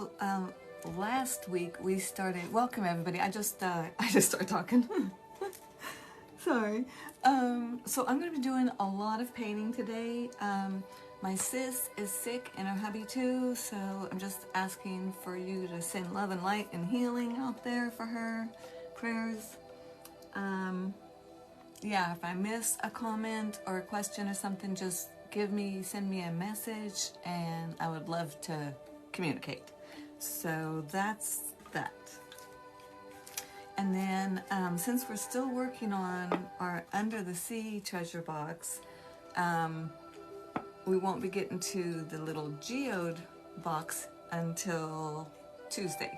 So last week we started. Welcome everybody. I just started talking. Sorry. So I'm going to be doing a lot of painting today. My sis is sick and her hubby too, so I'm just asking for you to send love and light and healing out there for her. Prayers. Yeah, if I miss a comment or a question or something, just send me a message, and I would love to communicate. So that's that. And then since we're still working on our Under the Sea treasure box, we won't be getting to the little geode box until Tuesday.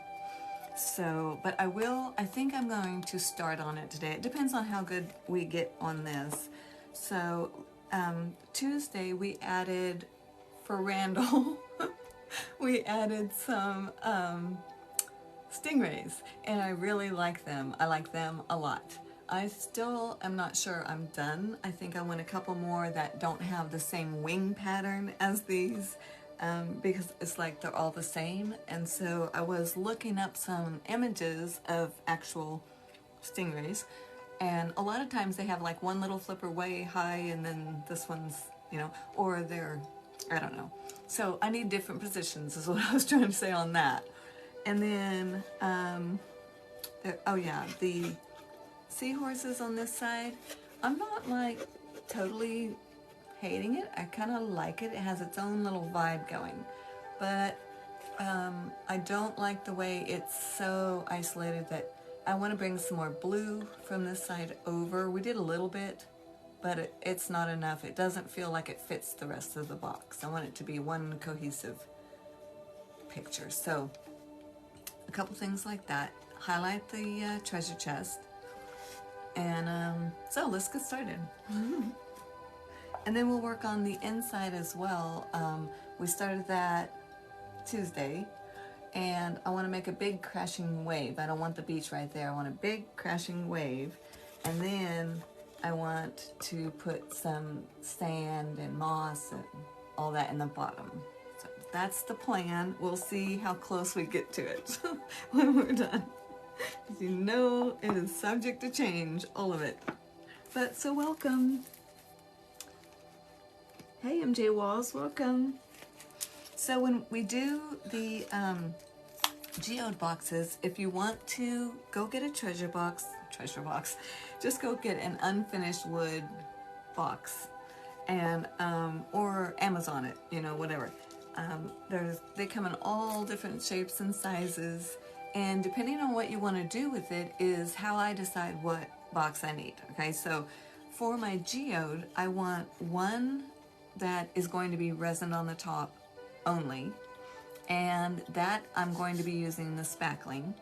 So, but I think I'm going to start on it today. It depends on how good we get on this. So Tuesday we added, for Randall, we added some stingrays, and I really like them. I like them a lot. I still am not sure I'm done. I think I want a couple more that don't have the same wing pattern as these, because it's like they're all the same. And so I was looking up some images of actual stingrays, and a lot of times they have like one little flipper way high, and then this one's, or they're, I don't know. So I need different positions is what I was trying to say on that. And then, oh yeah, the seahorses on this side, I'm not like totally hating it. I kind of like it. It has its own little vibe going. But I don't like the way it's so isolated that I want to bring some more blue from this side over. We did a little bit, but it's not enough. It doesn't feel like it fits the rest of the box. I want it to be one cohesive picture. So a couple things like that. Highlight the treasure chest. And so let's get started. And then we'll work on the inside as well. We started that Tuesday, and I want to make a big crashing wave. I don't want the beach right there. I want a big crashing wave. And then I want to put some sand and moss and all that in the bottom. So that's the plan. We'll see how close we get to it when we're done. As you know, it is subject to change, all of it. But so welcome. Hey MJ Walls, welcome. So when we do the geode boxes, if you want to go get a treasure box, just go get an unfinished wood box, and or Amazon it, whatever. They come in all different shapes and sizes, and depending on what you want to do with it is how I decide what box I need. Okay, so for my geode, I want one that is going to be resin on the top only, and that I'm going to be using the spackling.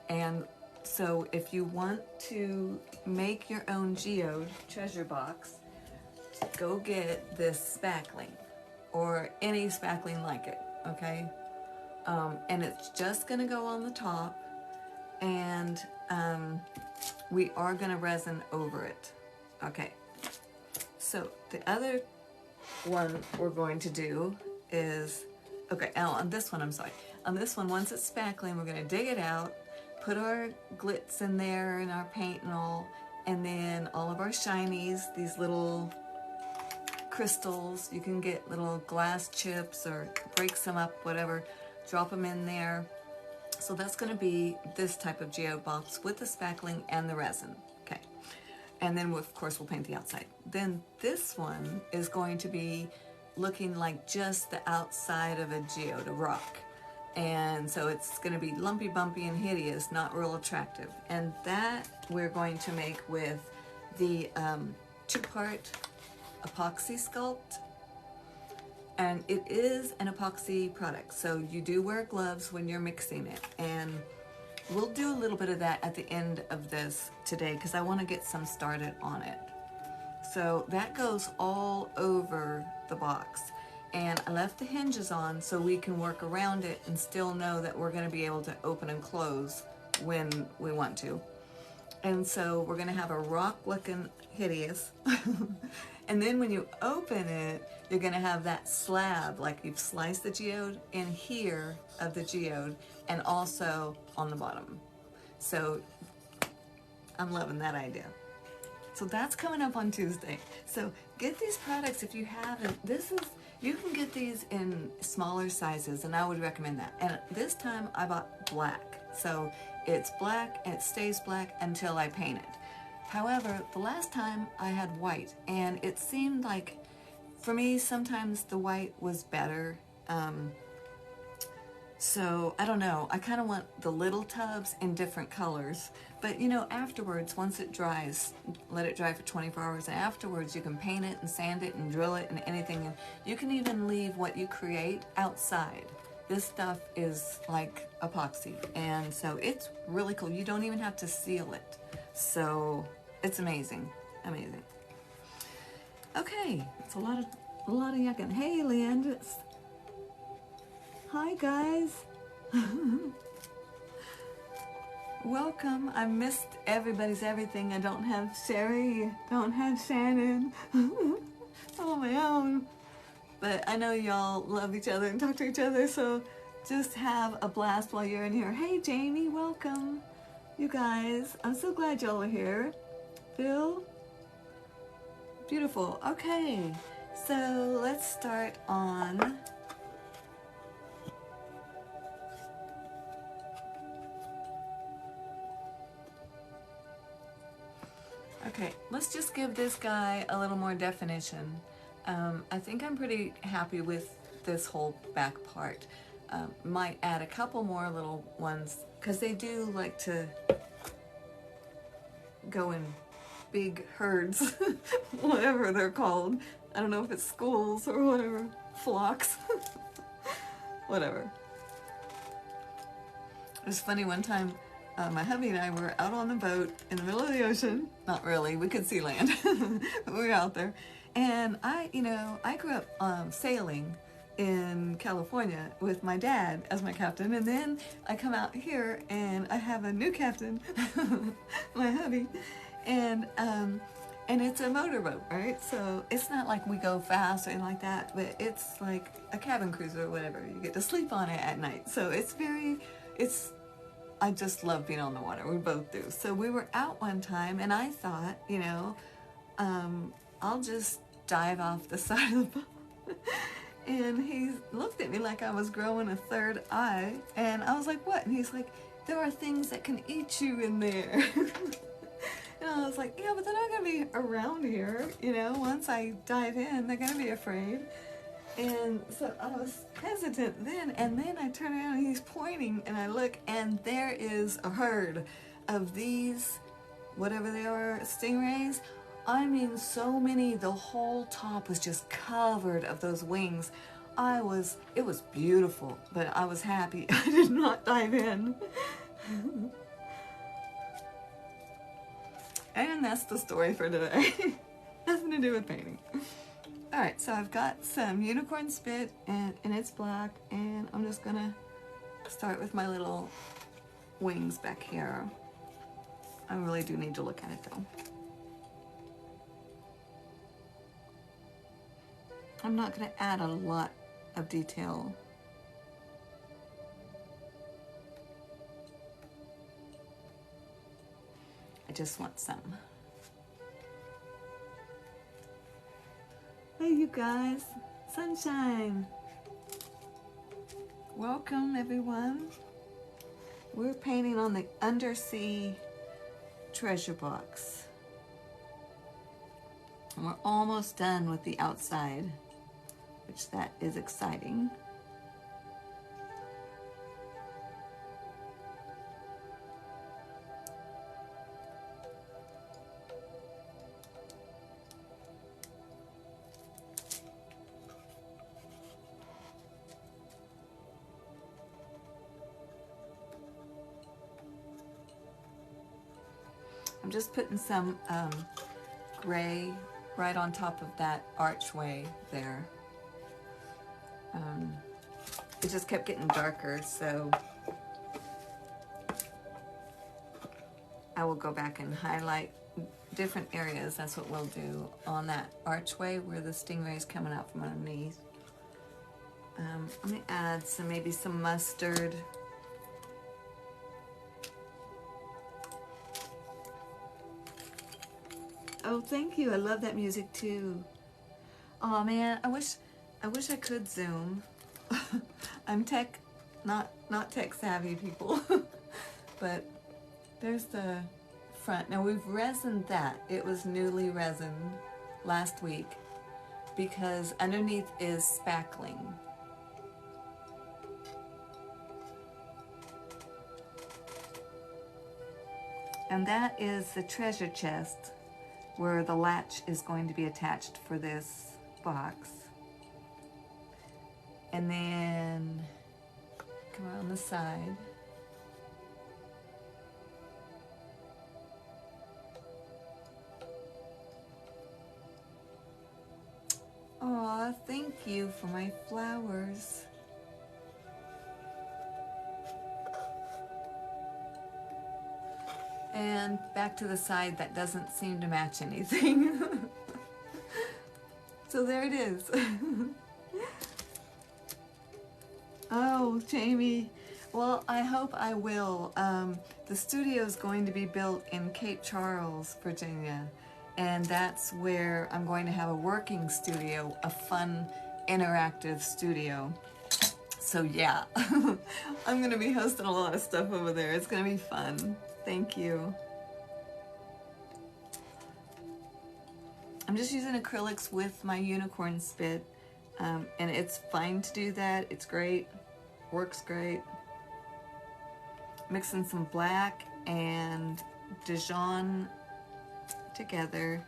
And so if you want to make your own geode treasure box, go get this spackling or any spackling like it, okay? And it's just gonna go on the top, and we are gonna resin over it. Okay, so the other one we're going to do is, okay, on this one, on this one, once it's spackling, we're going to dig it out, put our glitz in there and our paint and all, and then all of our shinies, these little crystals. You can get little glass chips or break some up, whatever, drop them in there. So that's going to be this type of geode box with the spackling and the resin. Okay, and then of course we'll paint the outside. Then this one is going to be looking like just the outside of a geode, a rock. And so it's going to be lumpy, bumpy, and hideous, not real attractive. And that we're going to make with the two-part Apoxie Sculpt. And it is an epoxy product, so you do wear gloves when you're mixing it. And we'll do a little bit of that at the end of this today, because I want to get some started on it. So that goes all over the box. And I left the hinges on so we can work around it and still know that we're going to be able to open and close when we want to. And so we're gonna have a rock looking hideous. And then when you open it, you're gonna have that slab, like you've sliced the geode in here of the geode and also on the bottom. So I'm loving that idea. So that's coming up on Tuesday. So get these products if you haven't. You can get these in smaller sizes, and I would recommend that. And this time I bought black. So it's black and it stays black until I paint it. However, the last time I had white, and it seemed like, for me, sometimes the white was better. So I don't know, I kind of want the little tubs in different colors. But you know, afterwards, once it dries, let it dry for 24 hours, and afterwards you can paint it and sand it and drill it and anything. And you can even leave what you create outside. This stuff is like epoxy, and so it's really cool. You don't even have to seal it. So it's amazing, amazing. Okay, it's a lot of yucking. Hey, Leanne. Hi, guys. Welcome. I missed everybody's everything. I don't have Sherry, don't have Shannon. I'm on my own. But I know y'all love each other and talk to each other, so just have a blast while you're in here. Hey, Jamie, welcome. You guys, I'm so glad y'all are here. Bill? Beautiful. Okay, so let's start on... Okay, let's just give this guy a little more definition. I think I'm pretty happy with this whole back part. Might add a couple more little ones, because they do like to go in big herds, whatever they're called. I don't know if it's schools or whatever, flocks, whatever. It was funny one time, my hubby and I were out on the boat in the middle of the ocean. Not really, we could see land, but we were out there. And I grew up sailing in California with my dad as my captain, and then I come out here and I have a new captain, my hubby, and it's a motorboat, right? So it's not like we go fast or anything like that, but it's like a cabin cruiser or whatever. You get to sleep on it at night. So I just love being on the water. We both do. So we were out one time, and I thought, I'll just dive off the side of the boat. And he looked at me like I was growing a third eye, and I was like, what? And he's like, there are things that can eat you in there. And I was like, yeah, but they're not going to be around here. Once I dive in, they're going to be afraid. And so I was hesitant then, and then I turn around and he's pointing, and I look, and there is a herd of these, whatever they are, stingrays. I mean, so many, the whole top was just covered of those wings. It was beautiful, but I was happy I did not dive in. And that's the story for today. Nothing to do with painting. All right, so I've got some unicorn spit, and it's black, and I'm just gonna start with my little wings back here. I really do need to look at it though. I'm not gonna add a lot of detail. I just want some. Hey, you guys, sunshine. Welcome, everyone. We're painting on the undersea treasure box. And we're almost done with the outside, which that is exciting. I'm just putting some gray right on top of that archway there. It just kept getting darker, so I will go back and highlight different areas. That's what we'll do on that archway where the stingray is coming out from underneath. Let me add maybe some mustard. Oh, thank you. I love that music too. Oh man, I wish I could zoom. I'm not tech savvy people. But there's the front. Now we've resined that. It was newly resined last week because underneath is spackling. And that is the treasure chest where the latch is going to be attached for this box. And then come around the side. Aw, thank you for my flowers. And back to the side, that doesn't seem to match anything. So there it is. Oh, Jamie. Well, I hope I will. The studio is going to be built in Cape Charles, Virginia. And that's where I'm going to have a working studio, a fun, interactive studio. So yeah, I'm gonna be hosting a lot of stuff over there. It's gonna be fun. Thank you. I'm just using acrylics with my unicorn spit, and it's fine to do that. It's great, works great. Mixing some black and Dijon together,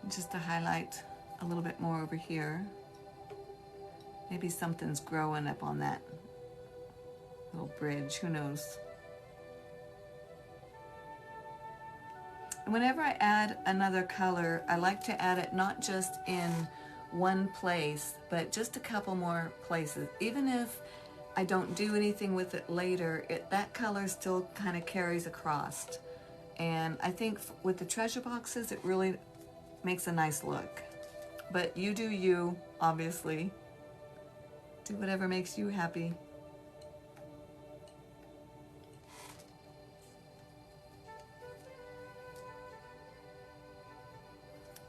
just to highlight a little bit more over here. Maybe something's growing up on that little bridge, who knows. And whenever I add another color, I like to add it not just in one place, but just a couple more places. Even if I don't do anything with it later, that color still kind of carries across. And I think with the treasure boxes, it really makes a nice look. But you do you, obviously. Do whatever makes you happy.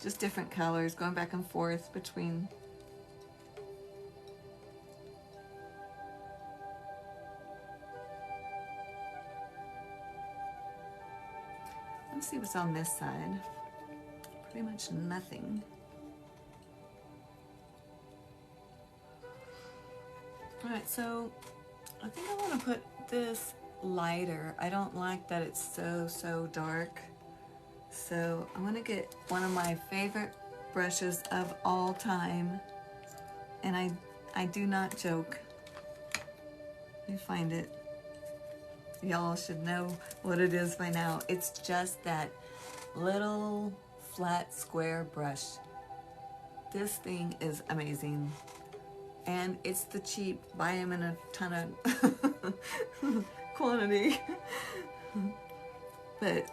Just different colors, going back and forth between. Let's see what's on this side. Pretty much nothing. All right, so I think I want to put this lighter. I don't like that it's so dark. So I'm gonna get one of my favorite brushes of all time, and I do not joke. Let me find it. Y'all should know what it is by now. It's just that little flat square brush. This thing is amazing. And it's the cheap, buy them in a ton of quantity. But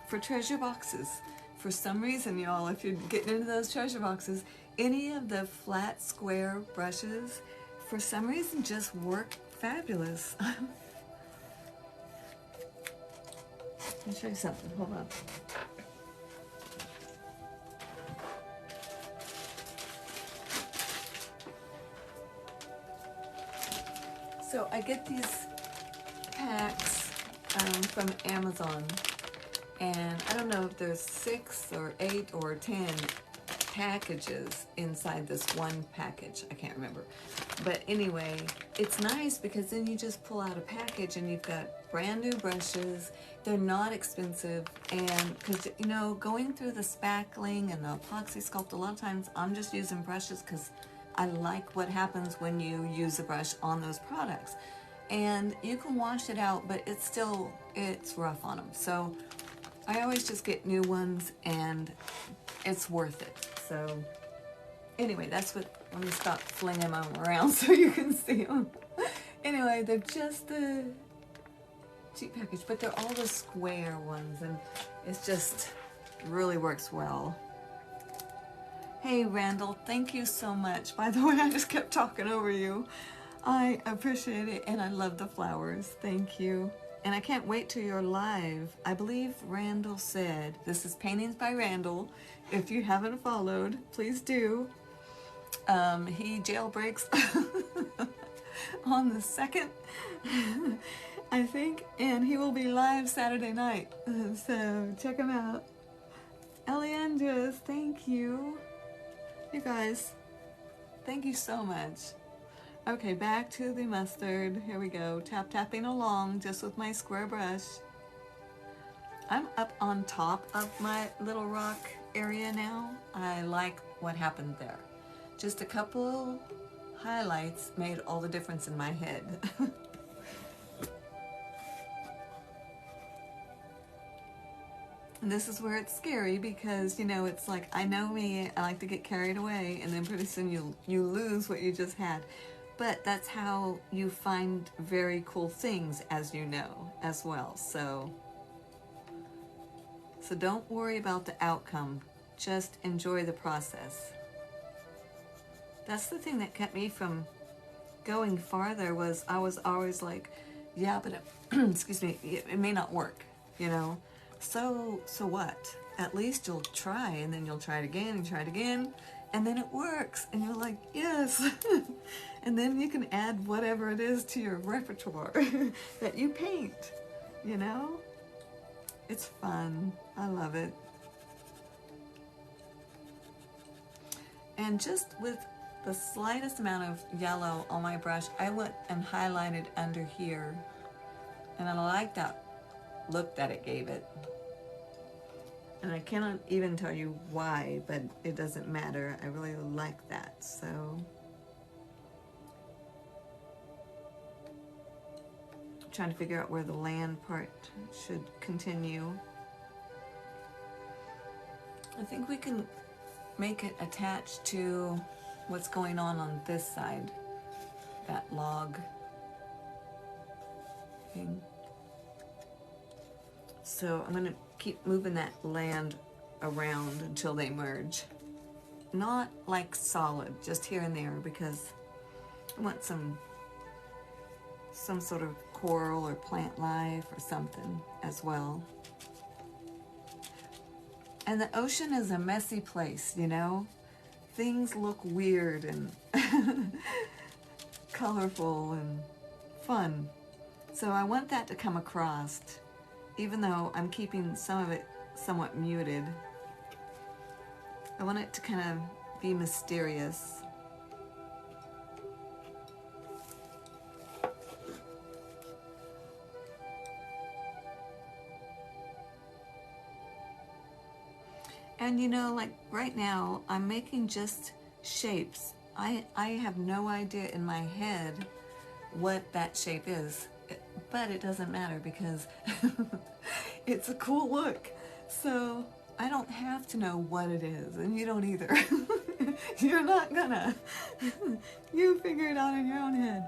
for treasure boxes, for some reason, y'all, if you're getting into those treasure boxes, any of the flat square brushes, for some reason, just work fabulous. Let me show you something, hold on. So I get these packs from Amazon, and I don't know if there's 6 or 8 or 10 packages inside this one package. I can't remember. But anyway, it's nice because then you just pull out a package and you've got brand new brushes. They're not expensive, and because, you know, going through the spackling and the Apoxie Sculpt, a lot of times I'm just using brushes because I like what happens when you use a brush on those products. And you can wash it out, but it's rough on them. So I always just get new ones, and it's worth it. So anyway, that's what, let me stop flinging them around so you can see them. Anyway, they're just the cheap package, but they're all the square ones, and it's just really works well. Hey Randall, thank you so much. By the way, I just kept talking over you. I appreciate it, and I love the flowers. Thank you. And I can't wait till you're live. I believe Randall said, this is Paintings by Randall. If you haven't followed, please do. He jailbreaks on the 2nd, I think, and he will be live Saturday night. So check him out. Eliandras, thank you. You guys, thank you so much. Okay, back to the mustard. Here we go. Tapping along just with my square brush. I'm up on top of my little rock area now. I like what happened there. Just a couple highlights made all the difference in my head. And this is where it's scary because, you know, it's like, I know me, I like to get carried away, and then pretty soon you lose what you just had. But that's how you find very cool things, as you know, as well. So don't worry about the outcome. Just enjoy the process. That's the thing that kept me from going farther, was I was always like, yeah, but it, excuse me, it may not work, you know? So what? At least you'll try, and then you'll try it again and try it again, and then it works, and you're like, yes. And then you can add whatever it is to your repertoire that you paint, you know? It's fun. I love it. And just with the slightest amount of yellow on my brush, I went and highlighted under here. And I like that look that it gave it. And I cannot even tell you why, but it doesn't matter. I really like that, so. I'm trying to figure out where the land part should continue. I think we can make it attached to what's going on this side, that log thing. So I'm gonna keep moving that land around until they merge. Not like solid, just here and there, because I want some sort of coral or plant life or something as well. And the ocean is a messy place, you know? Things look weird and colorful and fun. So I want that to come across, even though I'm keeping some of it somewhat muted. I want it to kind of be mysterious. And you know, like right now, I'm making just shapes. I have no idea in my head what that shape is, but it doesn't matter because it's a cool look. So I don't have to know what it is, and you don't either. You're not gonna. You figure it out in your own head.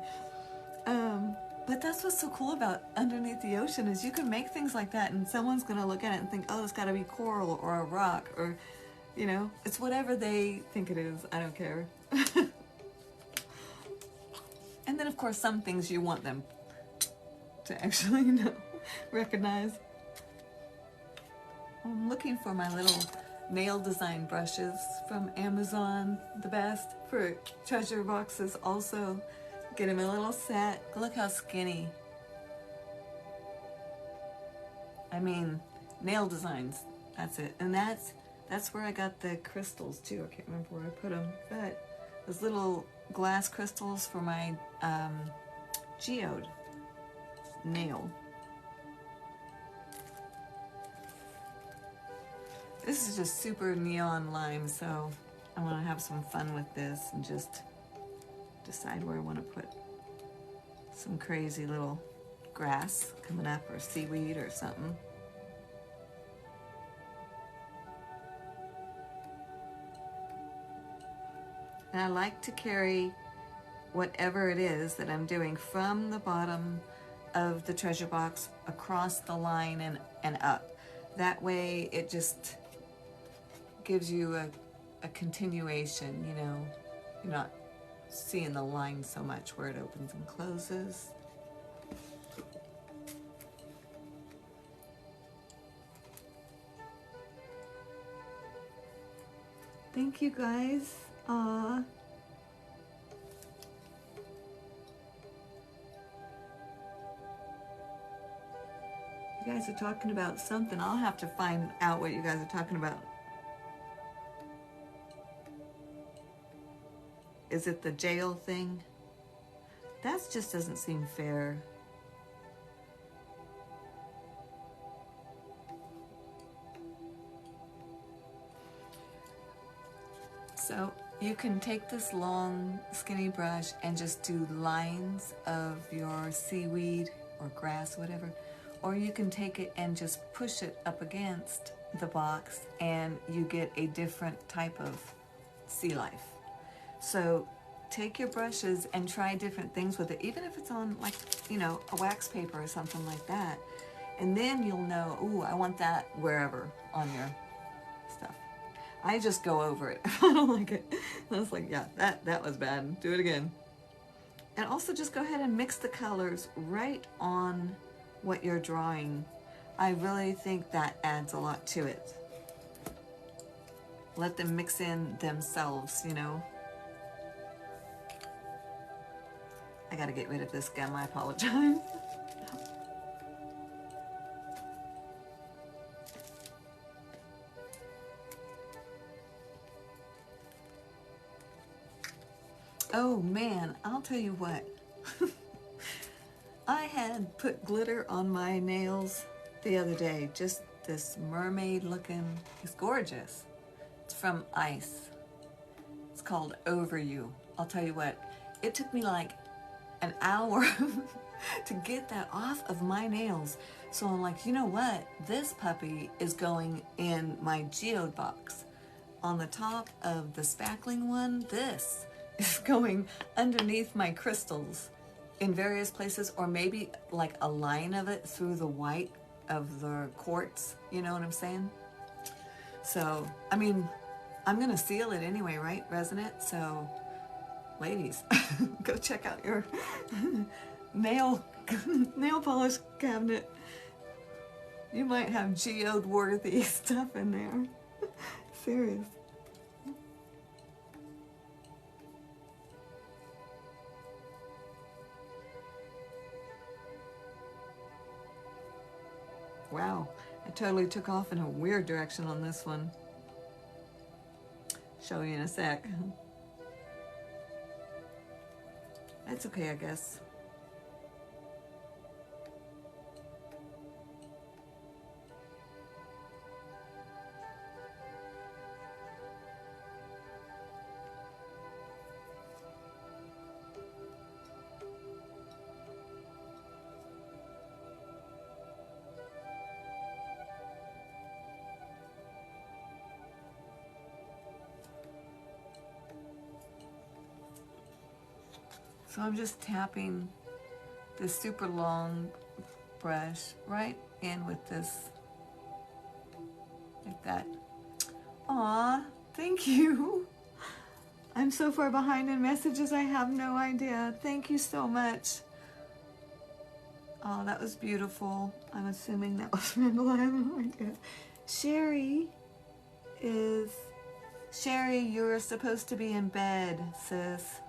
But that's what's so cool about underneath the ocean, is you can make things like that and someone's gonna look at it and think, oh, it's gotta be coral or a rock, or, you know, it's whatever they think it is. I don't care. And then of course some things you want them to actually know, recognize. I'm looking for my little nail design brushes from Amazon, the best for treasure boxes also. Get him a little set. Look how skinny. I mean, nail designs, that's it. And that's where I got the crystals too. I can't remember where I put them, but those little glass crystals for my geode nail. This is just super neon lime, so I want to have some fun with this and just decide where I want to put some crazy little grass coming up, or seaweed or something. And I like to carry whatever it is that I'm doing from the bottom of the treasure box across the line and up. That way it just gives you a continuation, you know. You're not seeing the line so much where it opens and closes. Thank you guys. Aw. You guys are talking about something. I'll have to find out what you guys are talking about. Is it the jail thing? That just doesn't seem fair. So you can take this long skinny brush and just do lines of your seaweed or grass, whatever. Or you can take it and just push it up against the box and you get a different type of sea life. So take your brushes and try different things with it, even if it's on, like, you know, a wax paper or something like that. And then you'll know, ooh, I want that wherever on your stuff. I just go over it if I don't like it. I was like, yeah, that was bad. Do it again. And also just go ahead and mix the colors right on what you're drawing. I really think that adds a lot to it. Let them mix in themselves, you know. I gotta get rid of this gum, I apologize. Oh man, I'll tell you what. I had put glitter on my nails the other day. Just this mermaid looking, it's gorgeous. It's from Ice. It's called Over You. I'll tell you what, it took me like an hour to get that off of my nails. So I'm like, you know what? This puppy is going in my geode box. On the top of the spackling one, this is going underneath my crystals in various places, or maybe like a line of it through the white of the quartz, you know what I'm saying? So, I mean, I'm gonna seal it anyway, right, Resonant? So, ladies, go check out your nail polish cabinet. You might have geode-worthy stuff in there. Serious. Wow, I totally took off in a weird direction on this one. Show you in a sec. That's okay, I guess. So I'm just tapping this super long brush right in with this, like that. Aw, thank you. I'm so far behind in messages, I have no idea. Thank you so much. Oh, that was beautiful. I'm assuming that was Randall, I have no idea. Sherry, you're supposed to be in bed, sis.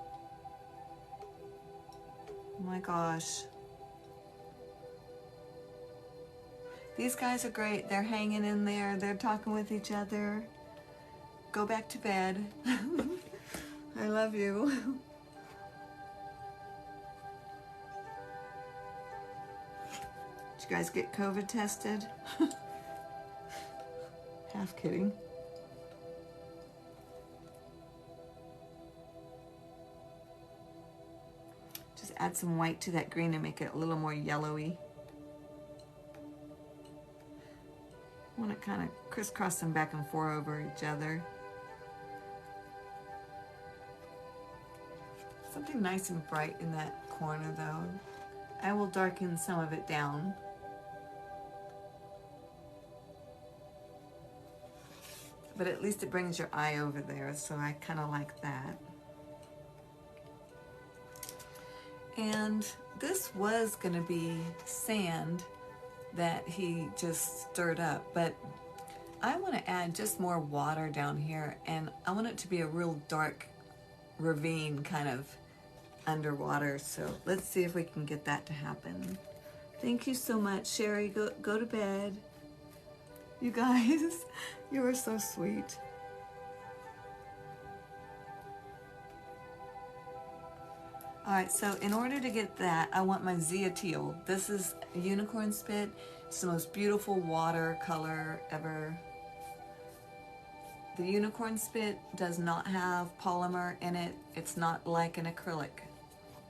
Oh my gosh. These guys are great. They're hanging in there. They're talking with each other. Go back to bed. I love you. Did you guys get COVID tested? Half kidding. Add some white to that green and make it a little more yellowy. I want to kind of crisscross them back and forth over each other. Something looking nice and bright in that corner though. I will darken some of it down. But at least it brings your eye over there, so I kind of like that. And this was gonna be sand that he just stirred up, but I want to add just more water down here, and I want it to be a real dark ravine kind of underwater. So let's see if we can get that to happen. Thank you so much, Sherry. Go to bed. You guys, you are so sweet. All right, so in order to get that, I want my Zeateal. This is unicorn spit. It's the most beautiful watercolor ever. The unicorn spit does not have polymer in it. It's not like an acrylic.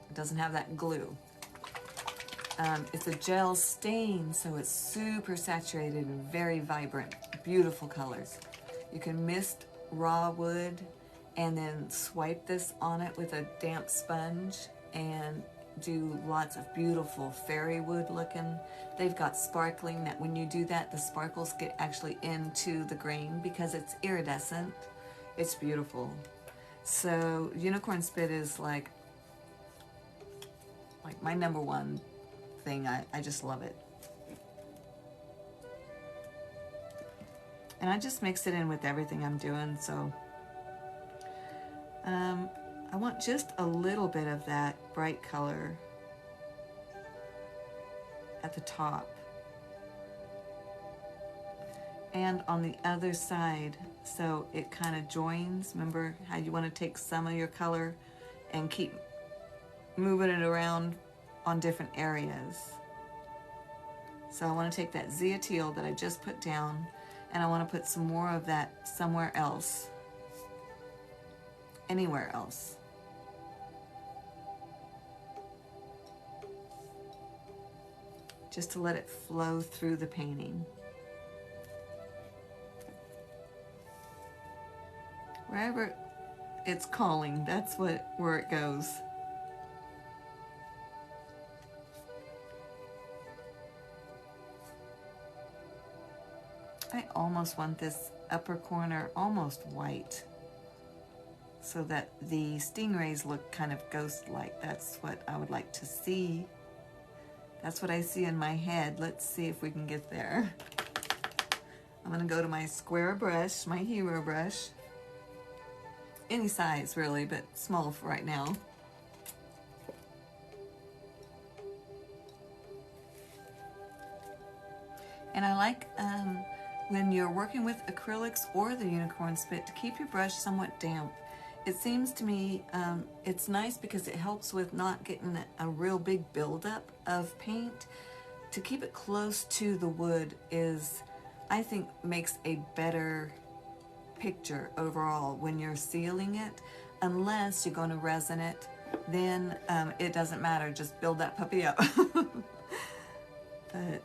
It doesn't have that glue. It's a gel stain, so it's super saturated and very vibrant, beautiful colors. You can mist raw wood and then swipe this on it with a damp sponge and do lots of beautiful fairy wood looking. They've got sparkling that when you do that, the sparkles get actually into the grain because it's iridescent. It's beautiful. So unicorn spit is like my number one thing. I just love it. And I just mix it in with everything I'm doing, so I want just a little bit of that bright color at the top and on the other side, so it kind of joins. Remember how you want to take some of your color and keep moving it around on different areas. So I want to take that Zeateal that I just put down, and I want to put some more of that somewhere else, anywhere else. Just to let it flow through the painting. Wherever it's calling, that's where it goes. I almost want this upper corner almost white, so that the stingrays look kind of ghost-like. That's what I would like to see. That's what I see in my head. Let's see if we can get there. I'm gonna go to my square brush, my hero brush. Any size really, but small for right now. And I like when you're working with acrylics or the unicorn spit to keep your brush somewhat damp. It seems to me it's nice because it helps with not getting a real big buildup of paint. To keep it close to the wood is, I think, makes a better picture overall when you're sealing it. Unless you're going to resin it, then it doesn't matter, just build that puppy up. But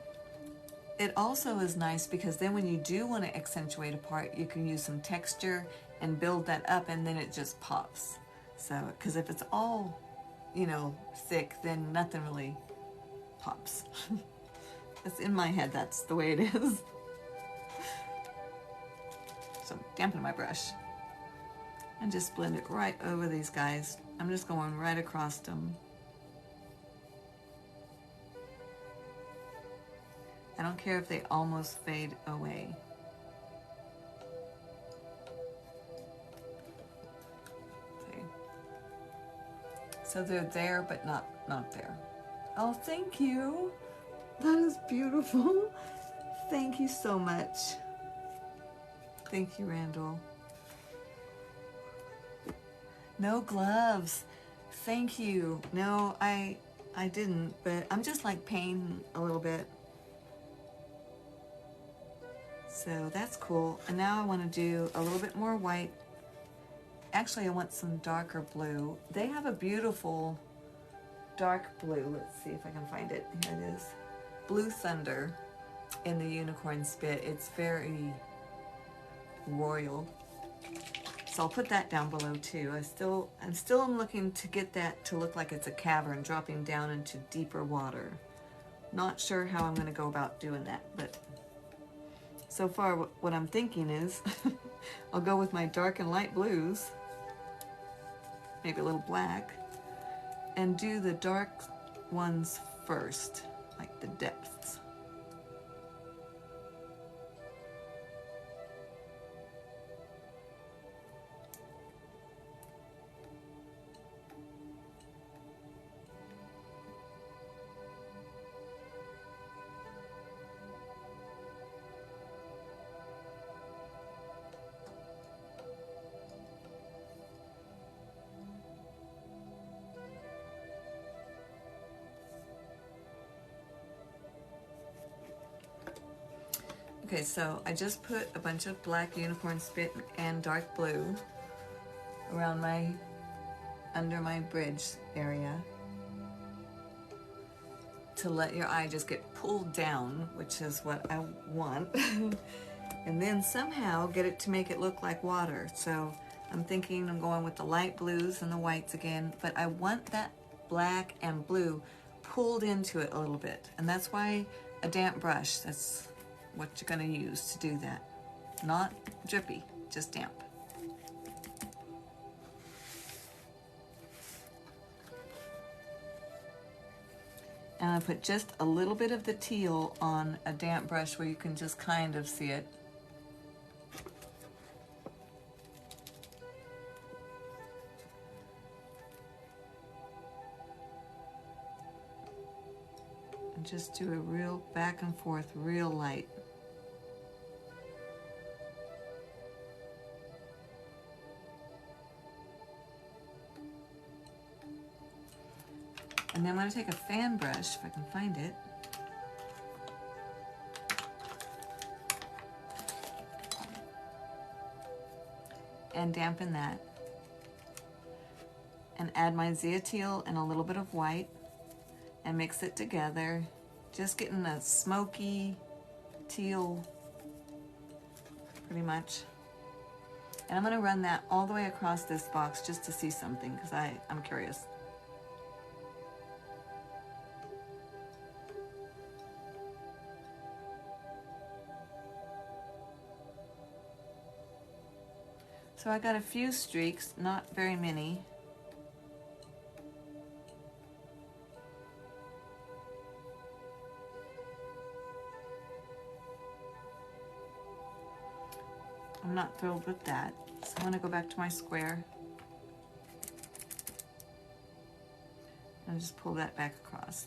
it also is nice because then when you do want to accentuate a part, you can use some texture and build that up, and then it just pops. So, because if it's all, you know, thick, then nothing really pops. It's in my head, that's the way it is. So dampen my brush and just blend it right over these guys. I'm just going right across them. I don't care if they almost fade away. Okay. So they're there, but not there. Oh, thank you. That is beautiful. Thank you so much. Thank you, Randall. No gloves. Thank you. No, I didn't, but I'm just like painting a little bit. So that's cool. And now I want to do a little bit more white. Actually, I want some darker blue. They have a beautiful dark blue. Let's see if I can find it. Here it is. Blue Thunder in the unicorn spit. It's very royal. So I'll put that down below too. I'm still looking to get that to look like it's a cavern dropping down into deeper water. Not sure how I'm going to go about doing that, but so far what I'm thinking is I'll go with my dark and light blues, maybe a little black, and do the dark ones first, like the depths. Okay, so I just put a bunch of black unicorn spit and dark blue around under my bridge area to let your eye just get pulled down, which is what I want. And then somehow get it to make it look like water. So I'm thinking I'm going with the light blues and the whites again, but I want that black and blue pulled into it a little bit. And that's why a damp brush, that's what you're going to use to do that. Not drippy, just damp. And I put just a little bit of the teal on a damp brush where you can just kind of see it. And just do a real back and forth, real light. And then I'm going to take a fan brush, if I can find it, and dampen that. And add my Teal and a little bit of white and mix it together. Just getting a smoky teal, pretty much. And I'm going to run that all the way across this box just to see something, because I'm curious. So I got a few streaks, not very many. I'm not thrilled with that, so I'm going to go back to my square and just pull that back across.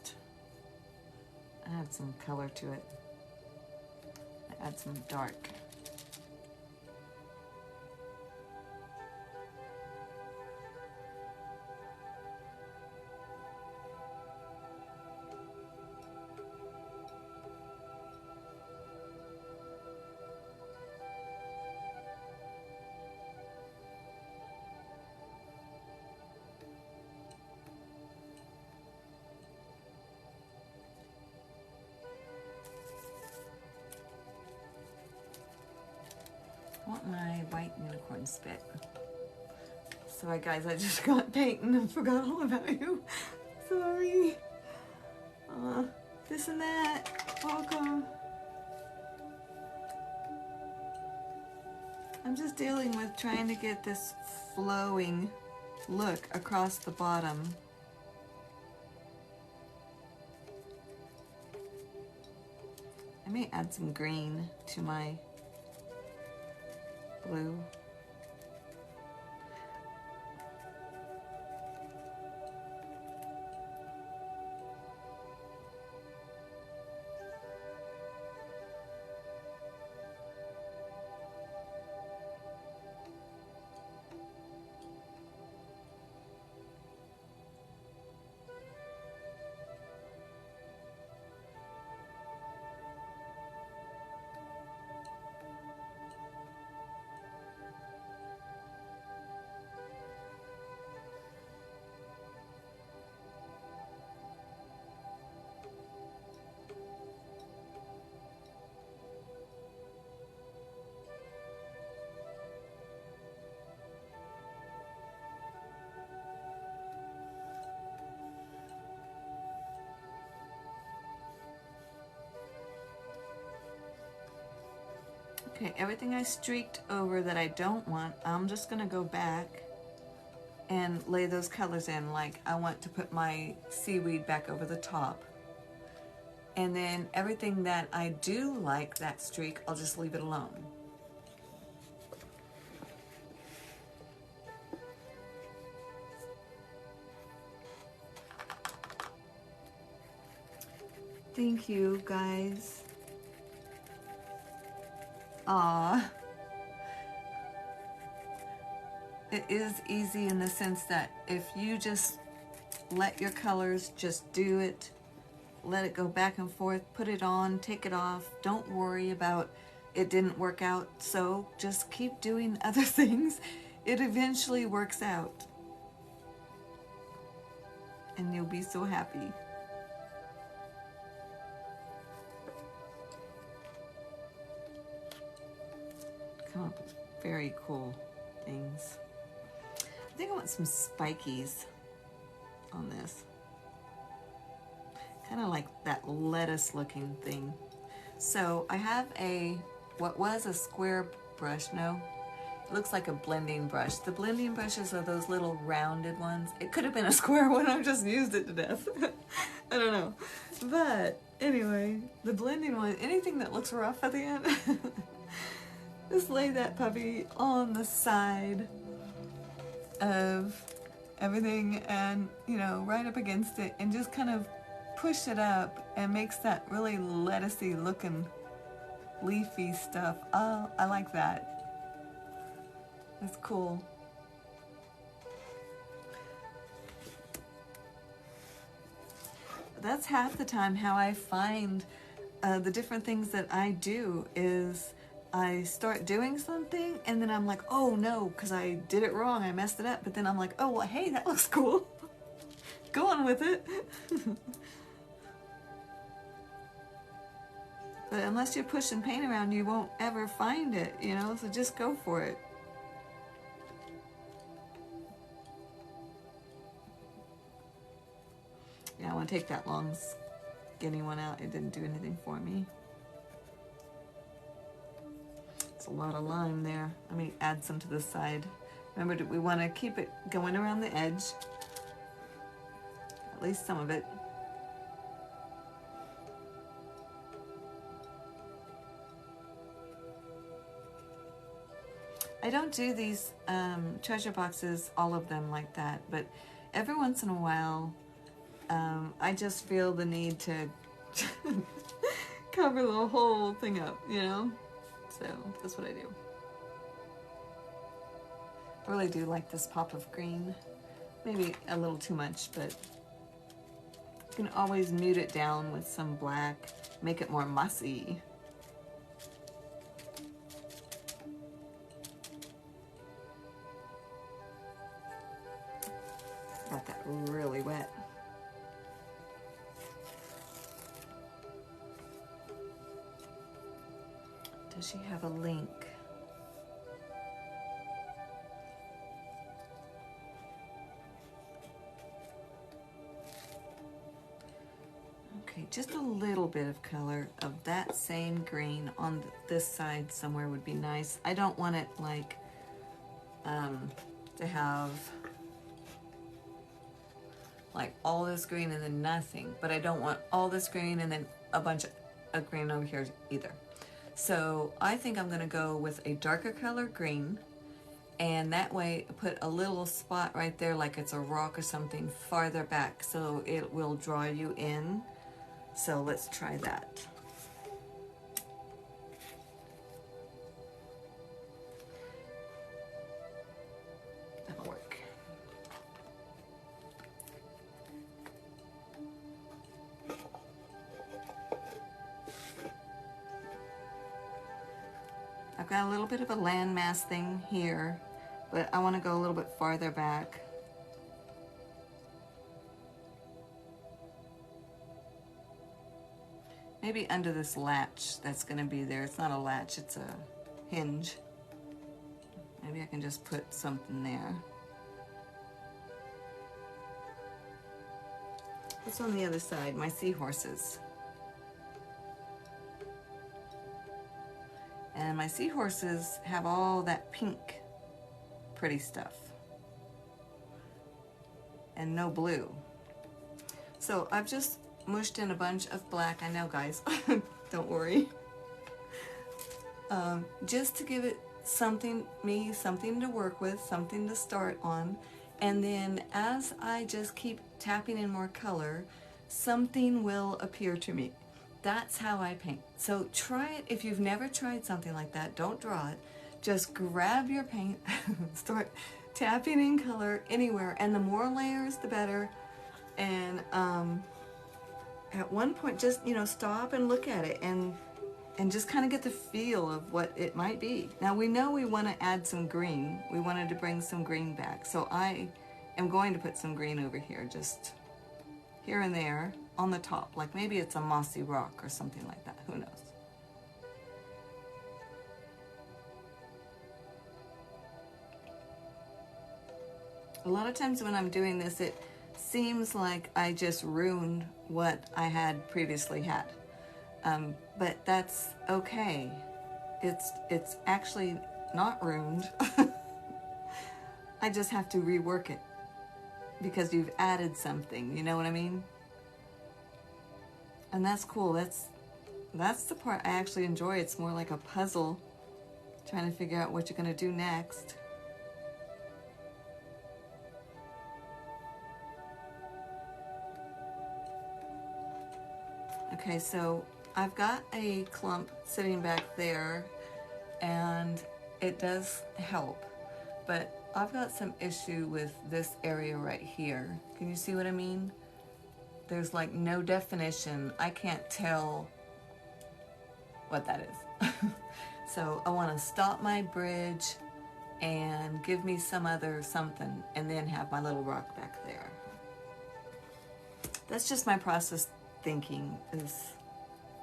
Add some color to it. Add some dark. I want my white unicorn spit. Sorry guys, I just got painting and forgot all about you. Sorry. This and that. Welcome. I'm just dealing with trying to get this flowing look across the bottom. I may add some green to my blue. Okay, everything I streaked over that I don't want, I'm just gonna go back and lay those colors in. Like I want to put my seaweed back over the top. And then everything that I do like that streak, I'll just leave it alone. Thank you, guys. Aw. It is easy in the sense that if you just let your colors just do it, let it go back and forth, put it on, take it off, don't worry about it didn't work out, so just keep doing other things. It eventually works out. And you'll be so happy. Come up with very cool things. I think I want some spikies on this. Kind of like that lettuce looking thing. So I have what was a square brush, no, it looks like a blending brush. The blending brushes are those little rounded ones. It could have been a square one, I've just used it to death. I don't know. But anyway, the blending one, anything that looks rough at the end, just lay that puppy on the side of everything and, you know, right up against it and just kind of push it up and makes that really lettucey looking leafy stuff. Oh, I like that. It's cool. That's half the time how I find the different things that I do is I start doing something and then I'm like, oh no, because I did it wrong, I messed it up. But then I'm like, oh, well, hey, that looks cool. Go on with it. But unless you're pushing paint around, you won't ever find it, you know, so just go for it. Yeah, I want to take that long skinny one out. It didn't do anything for me. It's a lot of lime there. Let me add some to the side. Remember, we want to keep it going around the edge. At least some of it. I don't do these treasure boxes, all of them like that, but every once in a while, I just feel the need to cover the whole thing up, you know? So that's what I do. I really do like this pop of green. Maybe a little too much, but you can always mute it down with some black, make it more mossy. Got that really wet. Does she have a link? Okay, just a little bit of color of that same green on this side somewhere would be nice. I don't want it like to have like all this green and then nothing, but I don't want all this green and then a bunch of green over here either. So I think I'm gonna go with a darker color green, and that way put a little spot right there like it's a rock or something farther back so it will draw you in. So let's try that. That'll work. I've got a little bit of a landmass thing here, but I want to go a little bit farther back. Maybe under this latch that's going to be there. It's not a latch, it's a hinge. Maybe I can just put something there. What's on the other side? My seahorses. And And my seahorses have all that pink pretty stuff and no blue. So I've just mushed in a bunch of black. I know, guys, don't worry. Just to give it something to work with, something to start on. And then as I just keep tapping in more color, something will appear to me. That's how I paint. So try it. If you've never tried something like that, don't draw it. Just grab your paint, start tapping in color anywhere, and the more layers, the better. And at one point, just, stop and look at it and just kind of get the feel of what it might be. Now we know we want to add some green. We wanted to bring some green back. So I am going to put some green over here, just here and there on the top. Like maybe it's a mossy rock or something like that. Who knows? A lot of times when I'm doing this, it seems like I just ruined what I had previously had. But that's okay. It's actually not ruined. I just have to rework it because you've added something, you know what I mean? And that's cool. That's the part I actually enjoy. It's more like a puzzle, trying to figure out what you're going to do next. Okay, so I've got a clump sitting back there, and it does help, but I've got some issue with this area right here. Can you see what I mean? There's like no definition. I can't tell what that is. So I want to stop my bridge and give me some other something, and then have my little rock back there. That's just my process thinking.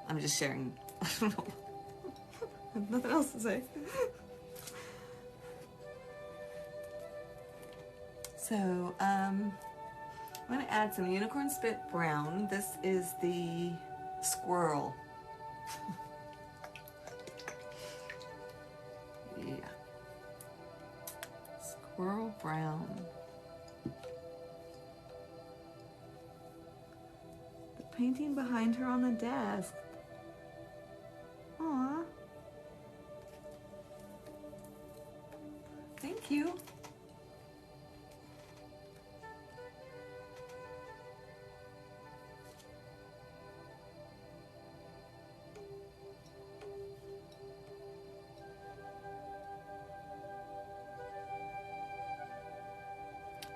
I'm just sharing. I don't know. I have nothing else to say. So I'm going to add some unicorn spit brown. This is the squirrel. Yeah. Squirrel brown. The painting behind her on the desk. Aw. Thank you.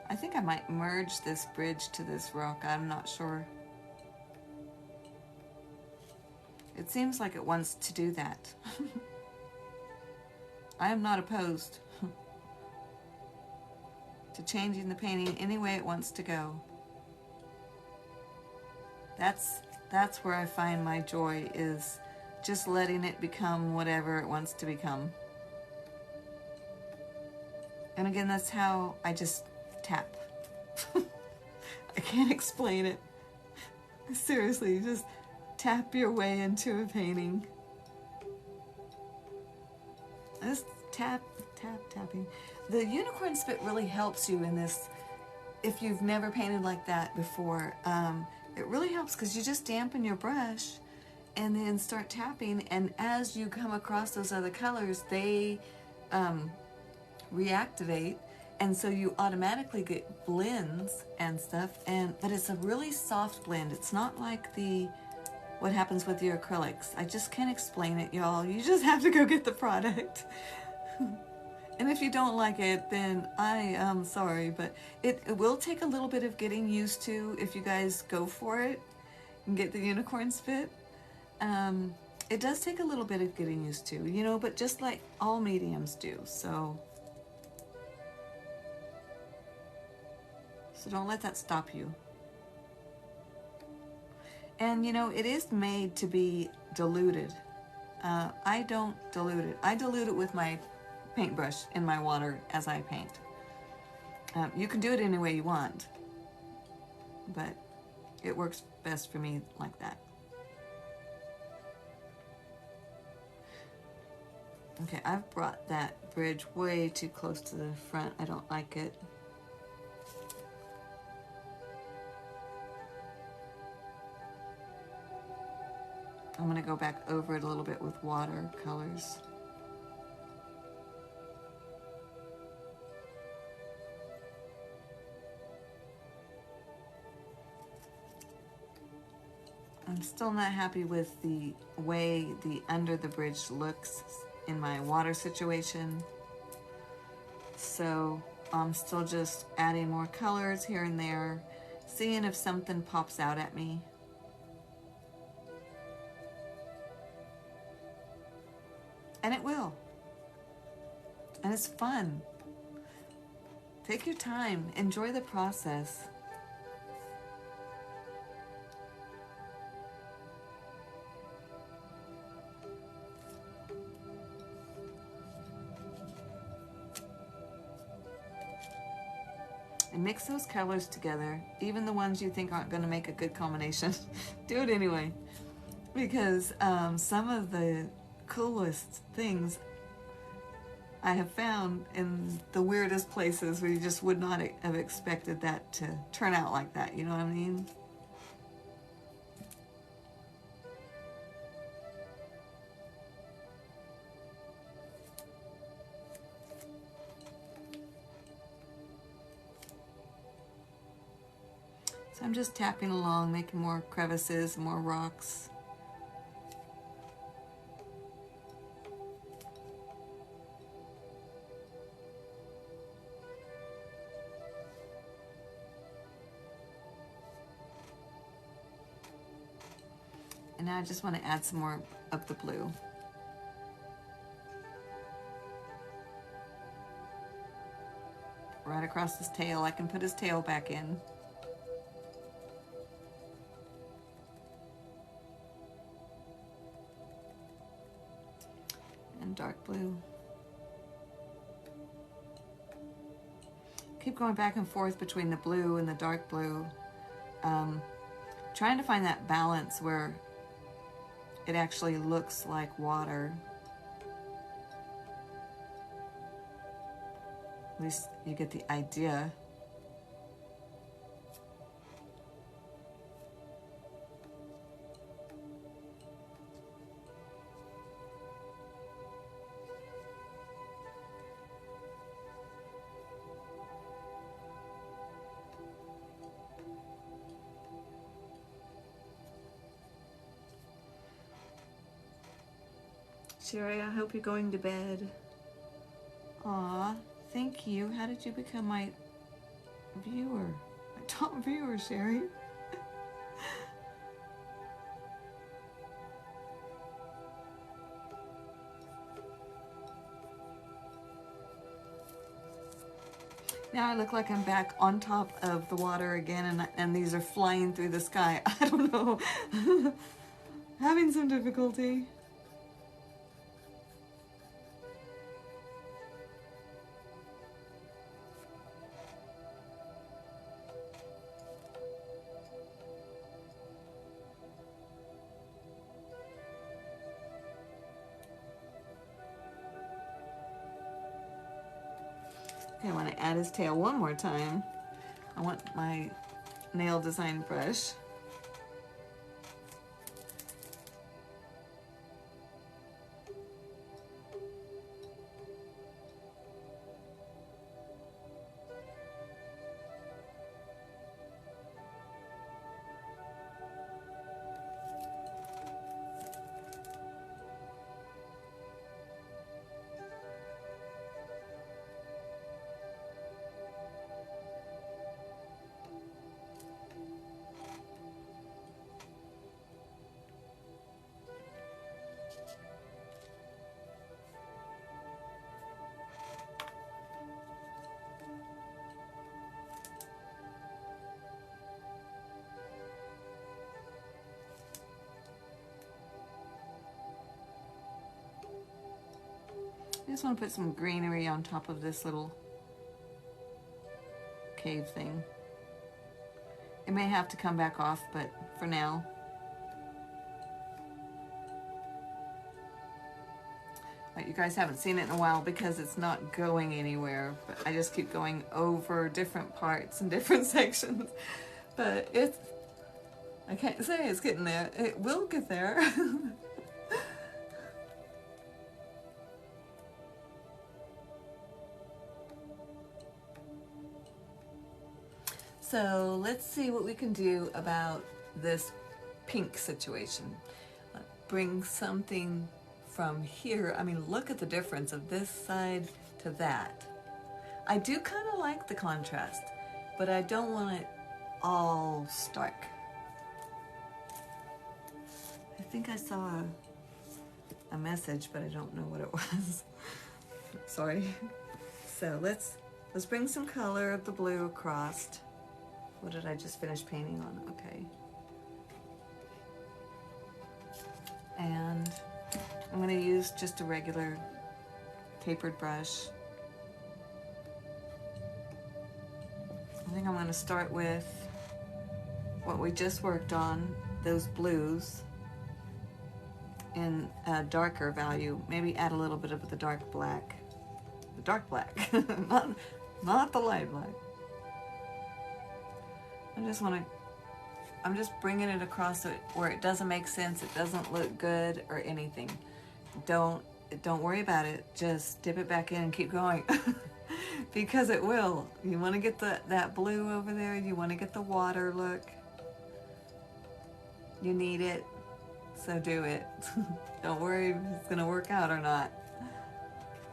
I think I might merge this bridge to this rock. I'm not sure. It seems like it wants to do that. I am not opposed to changing the painting any way it wants to go. That's where I find my joy, is just letting it become whatever it wants to become. And again, that's how I just tap. I can't explain it. Seriously, just tap your way into a painting. Just tapping. The unicorn spit really helps you in this. If you've never painted like that before, it really helps because you just dampen your brush and then start tapping, and as you come across those other colors, they reactivate, and so you automatically get blends and stuff. But it's a really soft blend. It's not like what happens with your acrylics. I just can't explain it, y'all. You just have to go get the product. And if you don't like it, then I am sorry, but it will take a little bit of getting used to if you guys go for it and get the unicorn spit. It does take a little bit of getting used to, but just like all mediums do, so don't let that stop you. And it is made to be diluted. I don't dilute it. I dilute it with my paintbrush in my water as I paint. You can do it any way you want, but it works best for me like that. Okay, I've brought that bridge way too close to the front. I don't like it. I'm going to go back over it a little bit with watercolors. I'm still not happy with the way the under the bridge looks in my water situation. So I'm still just adding more colors here and there, seeing if something pops out at me. And it will. And it's fun. Take your time, enjoy the process. And mix those colors together, even the ones you think aren't going to make a good combination. Do it anyway, because some of the coolest things I have found in the weirdest places where you just would not have expected that to turn out like that, you know what I mean? So I'm just tapping along, making more crevices, more rocks. And now I just want to add some more of the blue. Right across his tail. I can put his tail back in. And dark blue. Keep going back and forth between the blue and the dark blue. Trying to find that balance where it actually looks like water. At least you get the idea. Sherry, I hope you're going to bed. Aw, thank you. How did you become my viewer? My top viewer, Sherry. Now I look like I'm back on top of the water again, and these are flying through the sky. I don't know. Having some difficulty. Okay, I want to add his tail one more time. I want my nail design brush. I just want to put some greenery on top of this little cave thing. It may have to come back off, but for now. But you guys haven't seen it in a while because it's not going anywhere. But I just keep going over different parts and different sections. But it's, I can't say it's getting there. It will get there. So let's see what we can do about this pink situation. Bring something from here. I mean, look at the difference of this side to that. I do kind of like the contrast, but I don't want it all stark. I think I saw a message, but I don't know what it was. Sorry. So let's bring some color of the blue across. What did I just finish painting on? Okay. And I'm going to use just a regular tapered brush. I think I'm going to start with what we just worked on, those blues, in a darker value. Maybe add a little bit of the dark black. The dark black, not the light black. I'm just bringing it across so where it doesn't make sense, it doesn't look good or anything. Don't worry about it. Just dip it back in and keep going. Because it will. You want to get that blue over there. You want to get the water look. You need it. So do it. Don't worry if it's going to work out or not.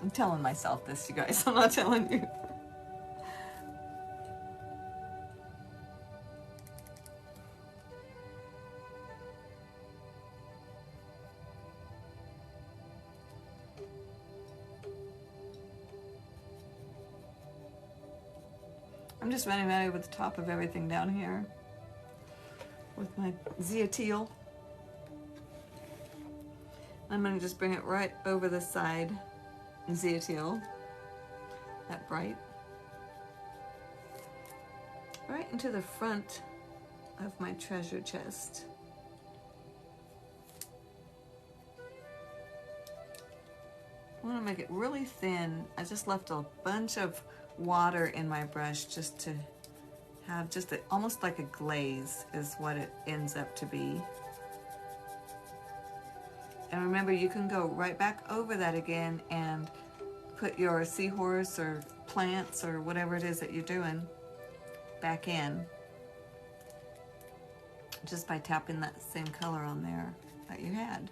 I'm telling myself this, you guys. I'm not telling you. I'm just running right over the top of everything down here with my zeoteal. I'm going to just bring it right over the side, zeoteal, that bright, right into the front of my treasure chest. I want to make it really thin. I just left a bunch of water in my brush just to have just almost like a glaze is what it ends up to be. And remember, you can go right back over that again and put your seahorse or plants or whatever it is that you're doing back in just by tapping that same color on there that you had.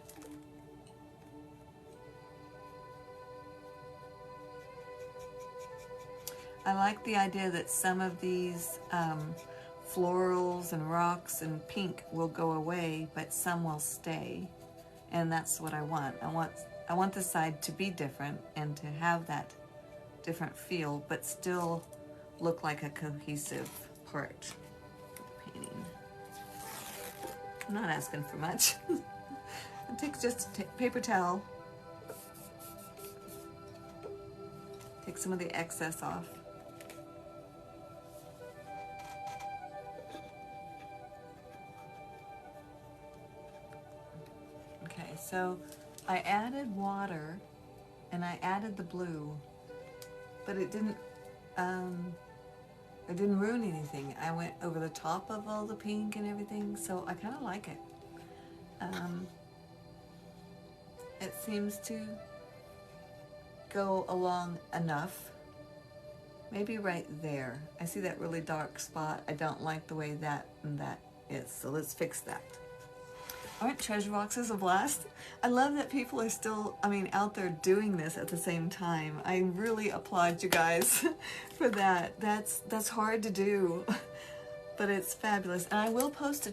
I like the idea that some of these florals and rocks and pink will go away, but some will stay. And that's what I want. I want the side to be different and to have that different feel, but still look like a cohesive part of the painting. I'm not asking for much. It takes just a paper towel. Take some of the excess off. Okay, so I added water and I added the blue, but it didn't ruin anything. I went over the top of all the pink and everything, so I kind of like it. It seems to go along enough. Maybe right there. I see that really dark spot. I don't like the way that and that is, so let's fix that. Aren't treasure boxes a blast? I love that people are still, out there doing this at the same time. I really applaud you guys for that. That's hard to do, but it's fabulous. And I will post a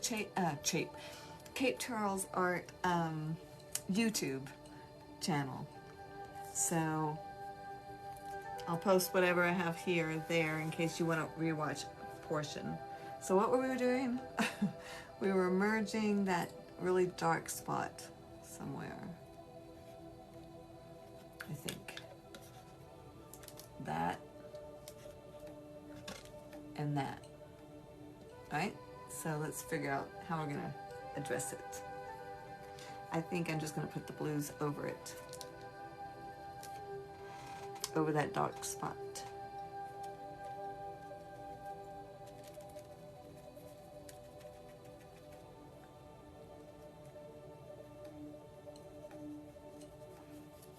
Cape Charles Art YouTube channel. So I'll post whatever I have here or there in case you want to rewatch a portion. So what were we doing? We were merging that really dark spot somewhere. I think that and that. All right, so let's figure out how we're gonna address it. I think I'm just gonna put the blues over it. over that dark spot.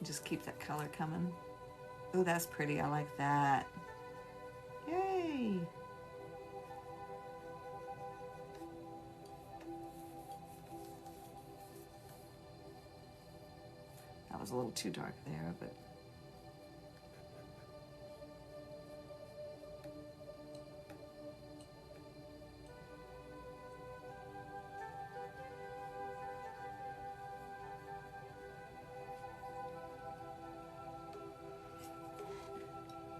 Just keep that color coming. Oh, that's pretty. I like that. Yay! That was a little too dark there, but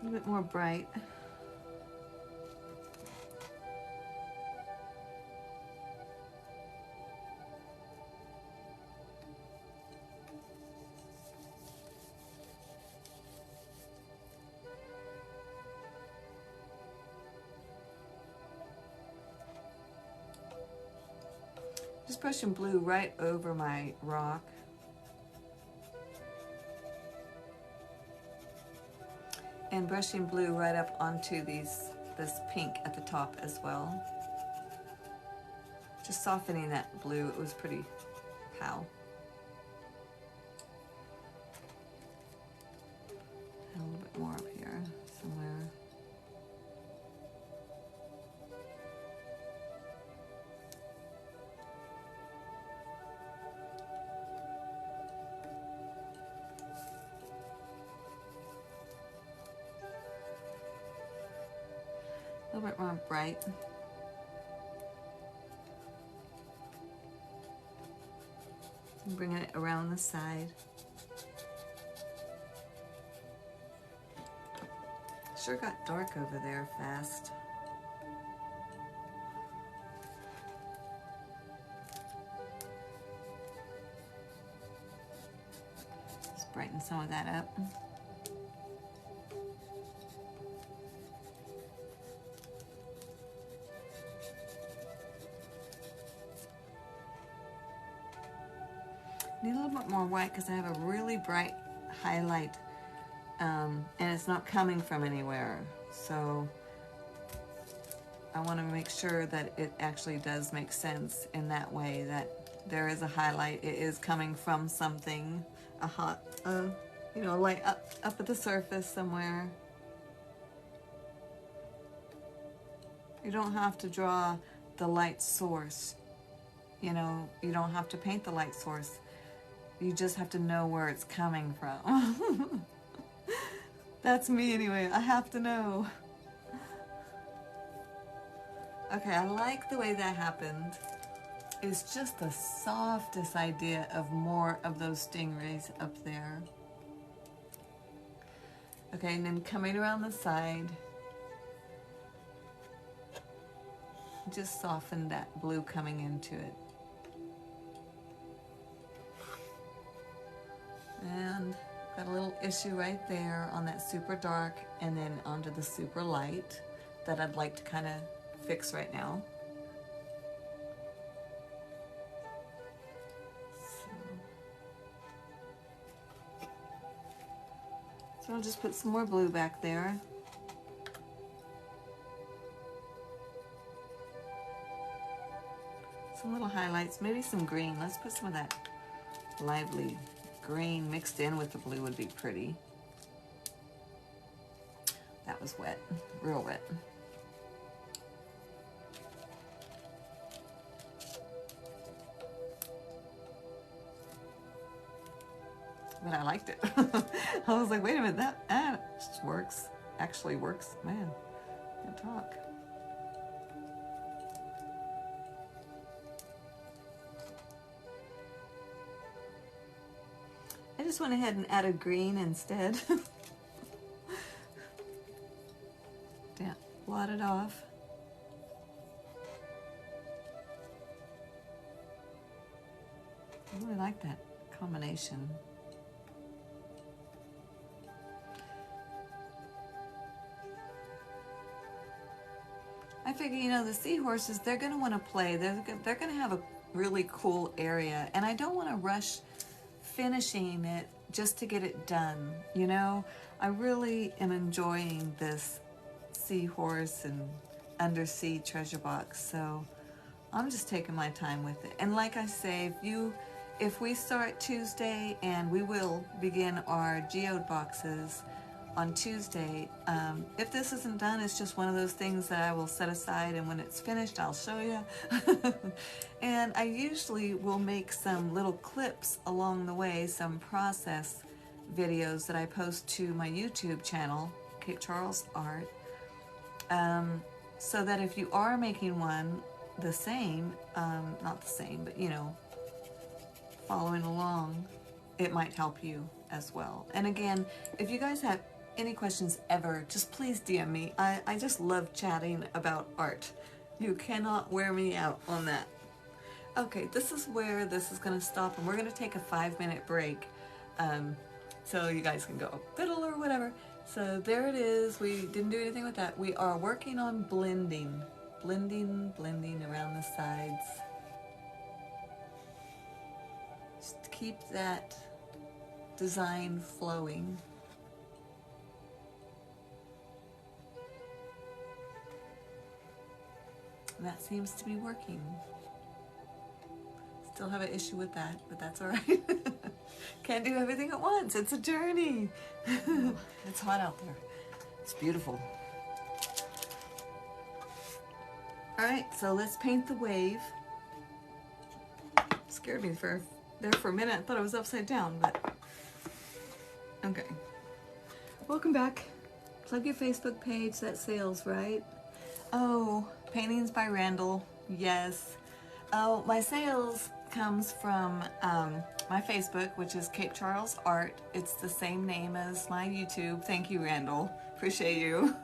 a little bit more bright. Just brushing blue right over my rock. And brushing blue right up onto this pink at the top as well. Just softening that blue. It was pretty pale. And a little bit more up here somewhere. A little bit more bright. And bringing it around the side. Sure got dark over there fast. Just brighten some of that up. Need a little bit more white because I have a really bright highlight and it's not coming from anywhere. So I want to make sure that it actually does make sense in that way, that there is a highlight. It is coming from something, a hot, you know, light up at the surface somewhere. You don't have to draw the light source. You know, you don't have to paint the light source. You just have to know where it's coming from. That's me anyway. I have to know. Okay, I like the way that happened. It's just the softest idea of more of those stingrays up there. Okay, and then coming around the side, just soften that blue coming into it. And got a little issue right there on that super dark and then onto the super light that I'd like to kind of fix right now. So I'll just put some more blue back there. Some little highlights, maybe some green. Let's put some of that lively green mixed in with the blue would be pretty. That was wet, real wet. But I liked it. I was like, wait a minute, that just works. Actually works. Man, can't talk. I just went ahead and added green instead. Damn, blot it off. I really like that combination. I figure, you know, the seahorses, they're going to play. They're going to have a really cool area. And I don't want to rush finishing it just to get it done. You know, I really am enjoying this seahorse and undersea treasure box, so I'm just taking my time with it. And like I say, if we start Tuesday, and we will begin our geode boxes on Tuesday, if this isn't done, it's just one of those things that I will set aside, and when it's finished, I'll show you. And I usually will make some little clips along the way, some process videos that I post to my YouTube channel, Cape Charles Art, so that if you are making one the same, not the same, but you know, following along, it might help you as well. And again, if you guys have any questions ever, just please DM me. I just love chatting about art. You cannot wear me out on that. Okay, this is where this is gonna stop, and we're gonna take a 5-minute break, so you guys can go fiddle or whatever. So there it is. We didn't do anything with that. We are working on blending around the sides. Just keep that design flowing. And that seems to be working. Still have an issue with that, but that's all right. Can't do everything at once. It's a journey. It's hot out there. It's beautiful. All right, so let's paint the wave. Scared me for a minute. I thought it was upside down, but okay. Welcome back. Plug your Facebook page. That sales, right? Oh, paintings by Randall. Yes. Oh, my sales comes from my Facebook, which is Cape Charles Art. It's the same name as my YouTube. Thank you, Randall. Appreciate you.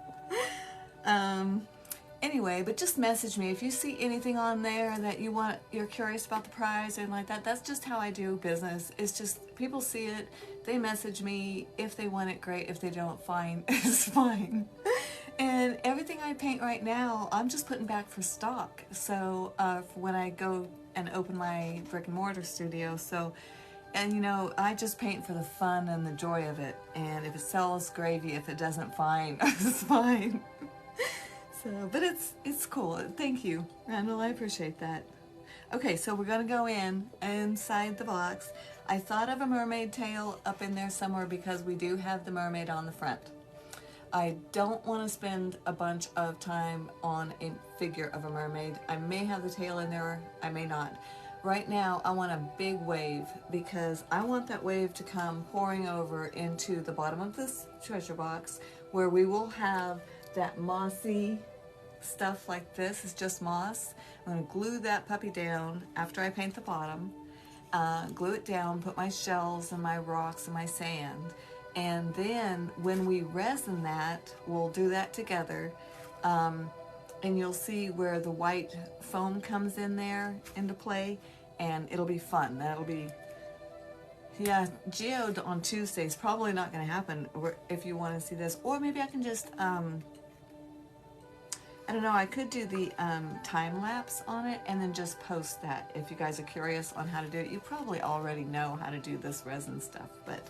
Anyway, but just message me if you see anything on there that you're curious about the price or anything like that. That's just how I do business. It's just people see it, they message me. If they want it, great. If they don't, fine. It's fine. And everything I paint right now, I'm just putting back for stock. So for when I go and open my brick and mortar studio. So, and you know, I just paint for the fun and the joy of it. And if it sells, gravy. If it doesn't, fine. It's fine. So, but it's cool. Thank you, Randall. I appreciate that. Okay, so we're gonna go inside the box. I thought of a mermaid tail up in there somewhere because we do have the mermaid on the front. I don't want to spend a bunch of time on a figure of a mermaid. I may have the tail in there, I may not. Right now, I want a big wave because I want that wave to come pouring over into the bottom of this treasure box, where we will have that mossy stuff like this. It's just moss. I'm going to glue that puppy down after I paint the bottom. Glue it down, put my shells and my rocks and my sand. And then when we resin that, we'll do that together. And you'll see where the white foam comes in there into play, and it'll be fun. That'll be, yeah, geode on Tuesday is probably not going to happen if you want to see this. Or maybe I can just, I don't know, I could do the time lapse on it and then just post that. If you guys are curious on how to do it, you probably already know how to do this resin stuff, but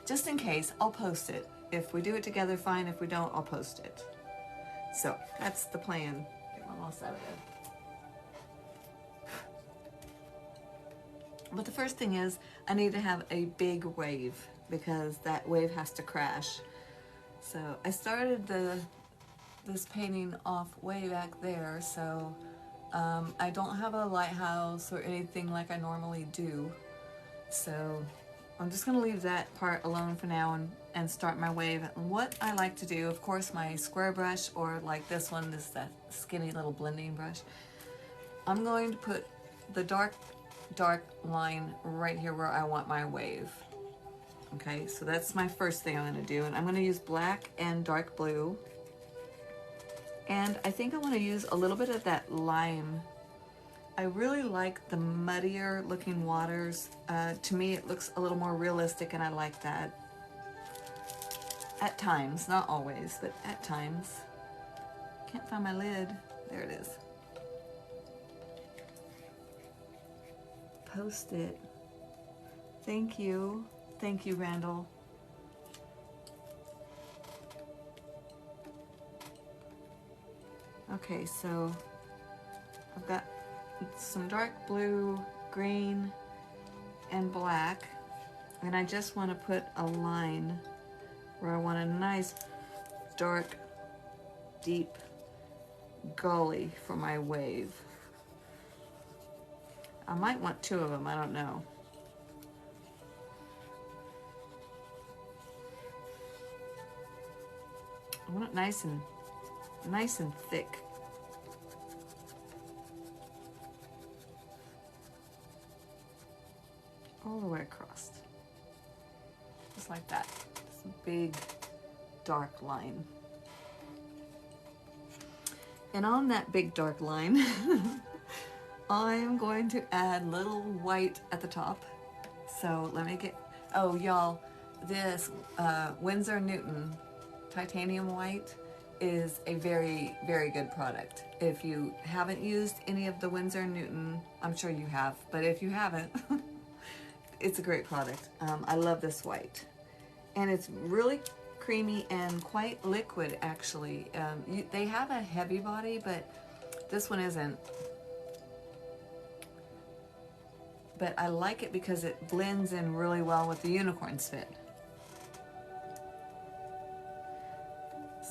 just in case, I'll post it. If we do it together, fine. If we don't, I'll post it. So that's the plan. Get my moss out of there. But the first thing is, I need to have a big wave because that wave has to crash. So I started this painting off way back there, so I don't have a lighthouse or anything like I normally do. So I'm just going to leave that part alone for now and start my wave. And what I like to do, of course, my square brush, or like this one, this is that skinny little blending brush. I'm going to put the dark line right here where I want my wave. Okay, so that's my first thing I'm going to do. And I'm going to use black and dark blue. And I think I want to use a little bit of that lime. I really like the muddier looking waters. To me, it looks a little more realistic, and I like that. At times, not always, but at times. Can't find my lid. There it is. Post it. Thank you. Thank you, Randall. Okay, so I've got some dark blue, green, and black, and I just want to put a line where I want a nice dark, deep gully for my wave. I might want two of them, I don't know. I want it nice and thick. All the way across. Just like that. This big dark line. And on that big dark line, I'm going to add little white at the top. So let me get, oh y'all, this Winsor Newton titanium white is a very, very good product. If you haven't used any of the Winsor Newton, I'm sure you have, but if you haven't, it's a great product. I love this white. And it's really creamy and quite liquid, actually. They have a heavy body, but this one isn't. But I like it because it blends in really well with the unicorn's fit.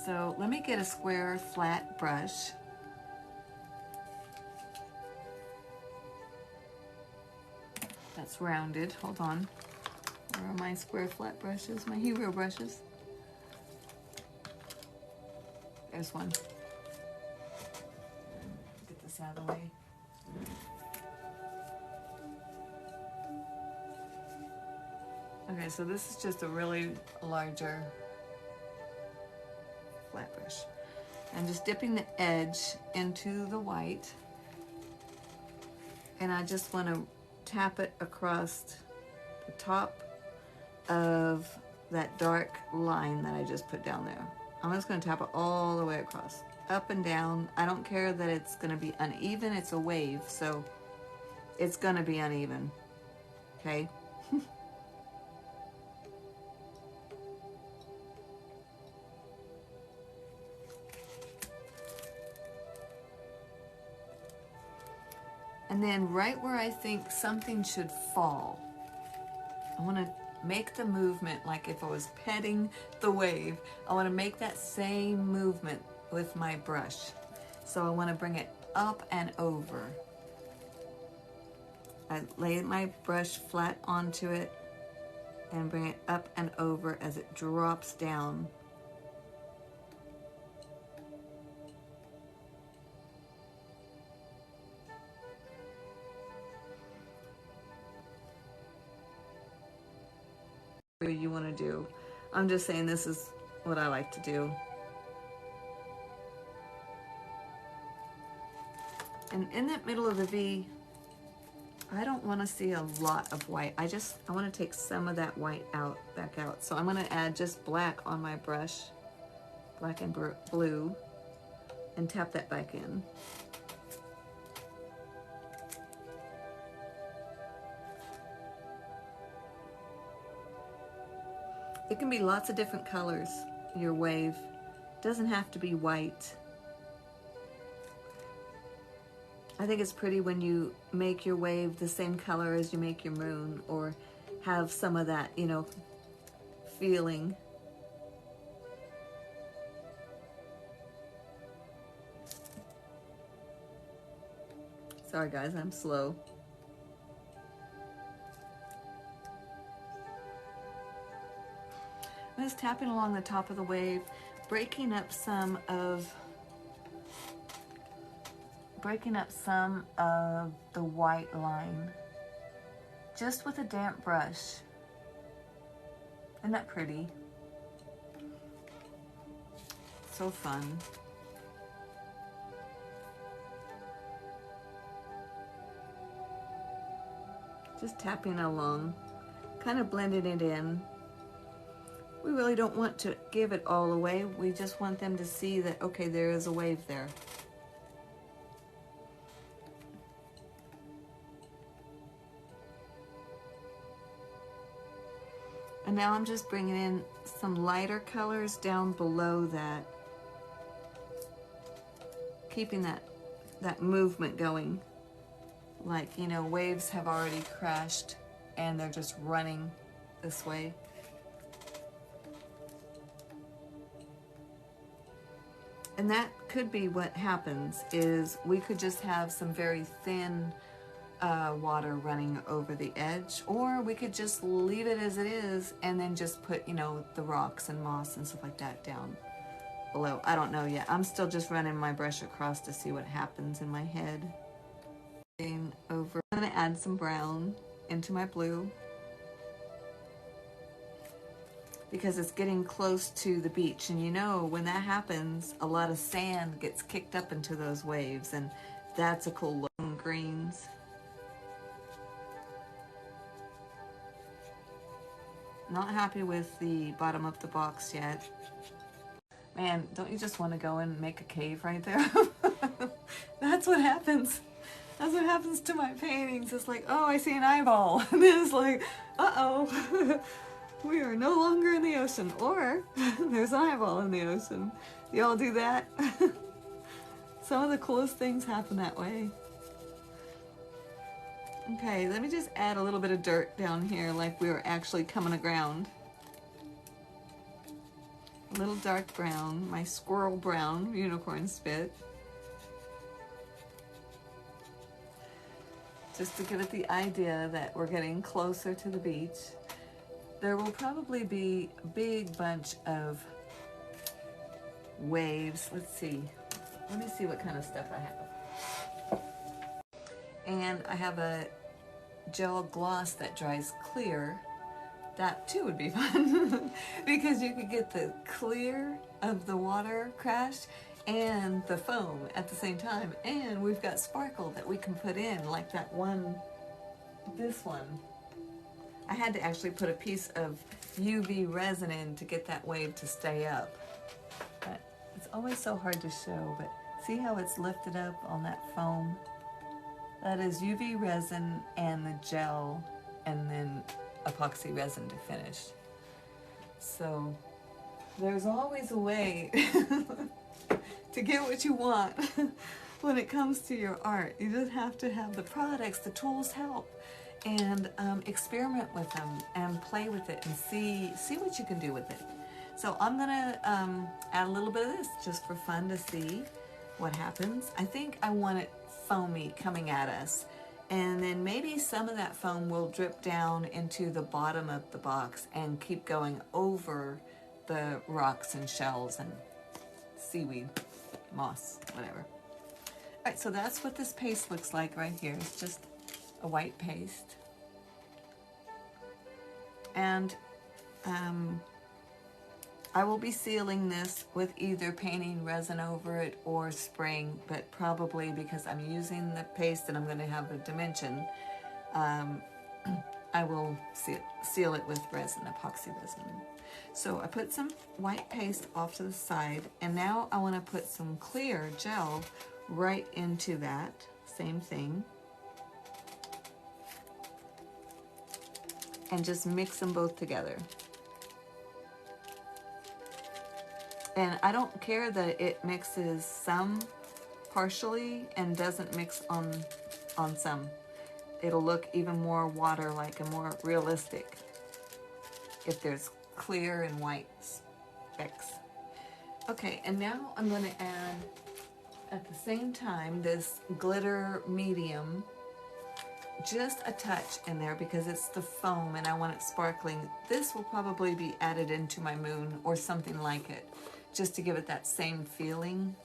So let me get a square flat brush. That's rounded. Hold on. Where are my square flat brushes? My hero brushes. There's one. Get this out of the way. Okay, so this is just a really larger flat brush. I'm just dipping the edge into the white, and I just want to tap it across the top of that dark line that I just put down there. I'm just going to tap it all the way across, up and down. I don't care that it's going to be uneven. It's a wave, so it's going to be uneven. Okay? And then right where I think something should fall, I want to make the movement like if I was petting the wave. I want to make that same movement with my brush. So I want to bring it up and over. I lay my brush flat onto it and bring it up and over as it drops down. You want to do. I'm just saying this is what I like to do. And in that middle of the V, I don't want to see a lot of white. I want to take some of that white back out. So I'm going to add just black on my brush, black and blue, and tap that back in. It can be lots of different colors, your wave. It doesn't have to be white. I think it's pretty when you make your wave the same color as you make your moon, or have some of that, you know, feeling. Sorry guys, I'm slow. I'm just tapping along the top of the wave, breaking up some of the white line, just with a damp brush. Isn't that pretty? So fun. Just tapping along, kind of blending it in. We really don't want to give it all away. We just want them to see that, okay, there is a wave there. And now I'm just bringing in some lighter colors down below that, keeping that movement going. Like, you know, waves have already crashed and they're just running this way. And that could be what happens, is we could just have some very thin water running over the edge, or we could just leave it as it is and then just put, you know, the rocks and moss and stuff like that down below. I don't know yet. I'm still just running my brush across to see what happens in my head. Over. I'm going to add some brown into my blue because it's getting close to the beach, and you know when that happens, a lot of sand gets kicked up into those waves, and that's a cool look. Greens. Not happy with the bottom of the box yet. Man, don't you just want to go and make a cave right there? That's what happens. That's what happens to my paintings. It's like, oh, I see an eyeball. And then it's like, uh-oh, we are no longer in the ocean. Or there's an eyeball in the ocean. Y'all do that? Some of the coolest things happen that way. Okay, let me just add a little bit of dirt down here like we were actually coming aground. A little dark brown, my squirrel brown unicorn spit. Just to give it the idea that we're getting closer to the beach. There will probably be a big bunch of waves. Let's see. Let me see what kind of stuff I have. And I have a gel gloss that dries clear. That too would be fun because you could get the clear of the water crash and the foam at the same time. And we've got sparkle that we can put in, like that one, this one. I had to actually put a piece of UV resin in to get that wave to stay up. But it's always so hard to show, but see how it's lifted up on that foam? That is UV resin and the gel, and then epoxy resin to finish. So there's always a way to get what you want when it comes to your art. You just have to have the products, the tools help, and experiment with them and play with it and see what you can do with it. So I'm gonna add a little bit of this just for fun to see what happens. I think I want it foamy coming at us, and then maybe some of that foam will drip down into the bottom of the box and keep going over the rocks and shells and seaweed, moss, whatever. All right, so that's what this paste looks like right here. It's just a white paste. And I will be sealing this with either painting resin over it or spraying, but probably because I'm using the paste and I'm going to have the dimension, I will seal it with resin, epoxy resin. So I put some white paste off to the side, and now I want to put some clear gel right into that, same thing, and just mix them both together. And I don't care that it mixes some partially and doesn't mix on some. It'll look even more water-like and more realistic if there's clear and white specks. Okay, and now I'm going to add at the same time this glitter medium, just a touch in there because it's the foam and I want it sparkling. This will probably be added into my moon or something like it, just to give it that same feeling.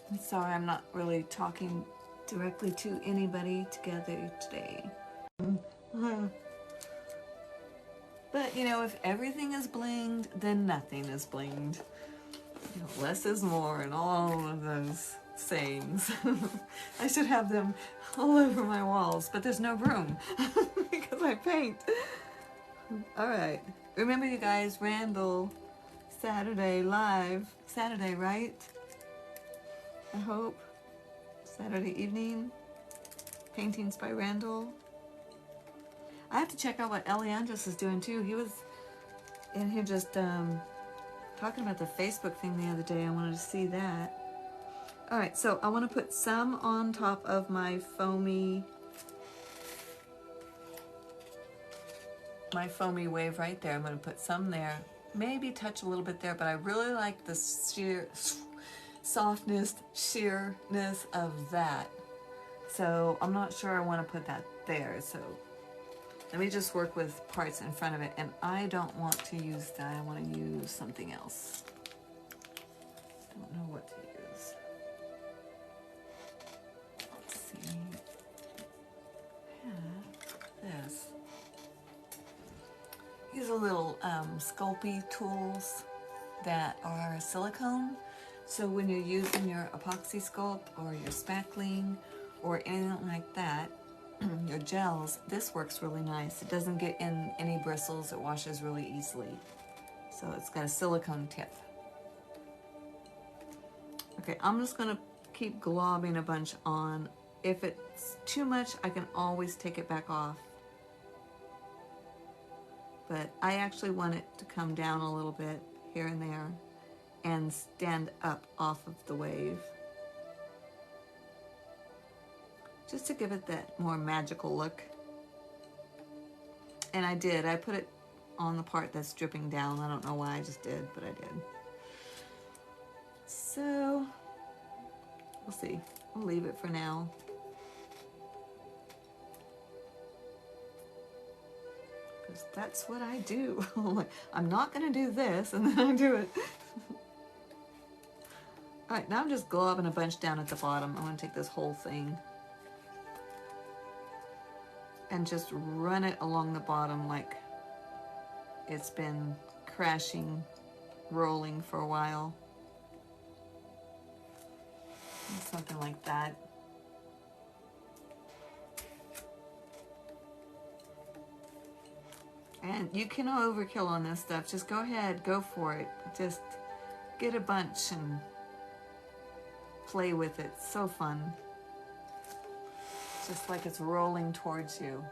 I'm sorry, I'm not really talking directly to anybody together today. But you know, if everything is blinged, then nothing is blinged. You know, less is more and all of those sayings. I should have them all over my walls, but there's no room because I paint. All right. Remember, you guys, Randall, Saturday live. Saturday, right? I hope. Saturday evening. Paintings by Randall. I have to check out what Eliandros is doing too. He was in here just talking about the Facebook thing the other day. I wanted to see that. All right, so I want to put some on top of my foamy wave right there. I'm going to put some there. Maybe touch a little bit there, but I really like the sheer softness, sheerness of that. So I'm not sure I want to put that there. So let me just work with parts in front of it. And I don't want to use that. I want to use something else. Don't know what to use. Let's see. Yeah, this. These are little Sculpey tools that are silicone. So when you're using your Apoxie Sculpt or your spackling or anything like that, your gels, this works really nice. It doesn't get in any bristles. It washes really easily. So it's got a silicone tip. Okay, I'm just gonna keep globbing a bunch on. If it's too much, I can always take it back off. But I actually want it to come down a little bit here and there and stand up off of the wave. Just to give it that more magical look. And I did. I put it on the part that's dripping down. I don't know why I just did, but I did. So, we'll see. I'll leave it for now. Because that's what I do. I'm not going to do this, and then I do it. All right, now I'm just globbing a bunch down at the bottom. I'm going to take this whole thing and just run it along the bottom like it's been crashing, rolling for a while. Something like that. And you can overkill on this stuff. Just go ahead, go for it. Just get a bunch and play with it. So fun. Just like it's rolling towards you.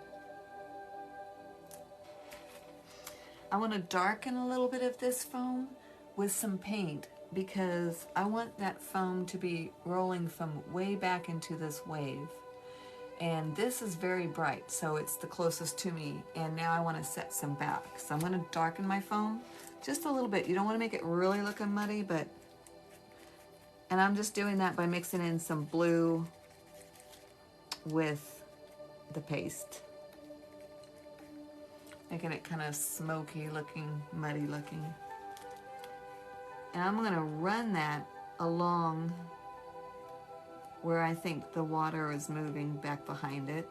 I want to darken a little bit of this foam with some paint because I want that foam to be rolling from way back into this wave. And this is very bright, so it's the closest to me. And now I want to set some back. So I'm going to darken my foam just a little bit. You don't want to make it really looking muddy, but... And I'm just doing that by mixing in some blue with the paste. Making it kind of smoky looking, muddy looking. And I'm going to run that along where I think the water is moving back behind it.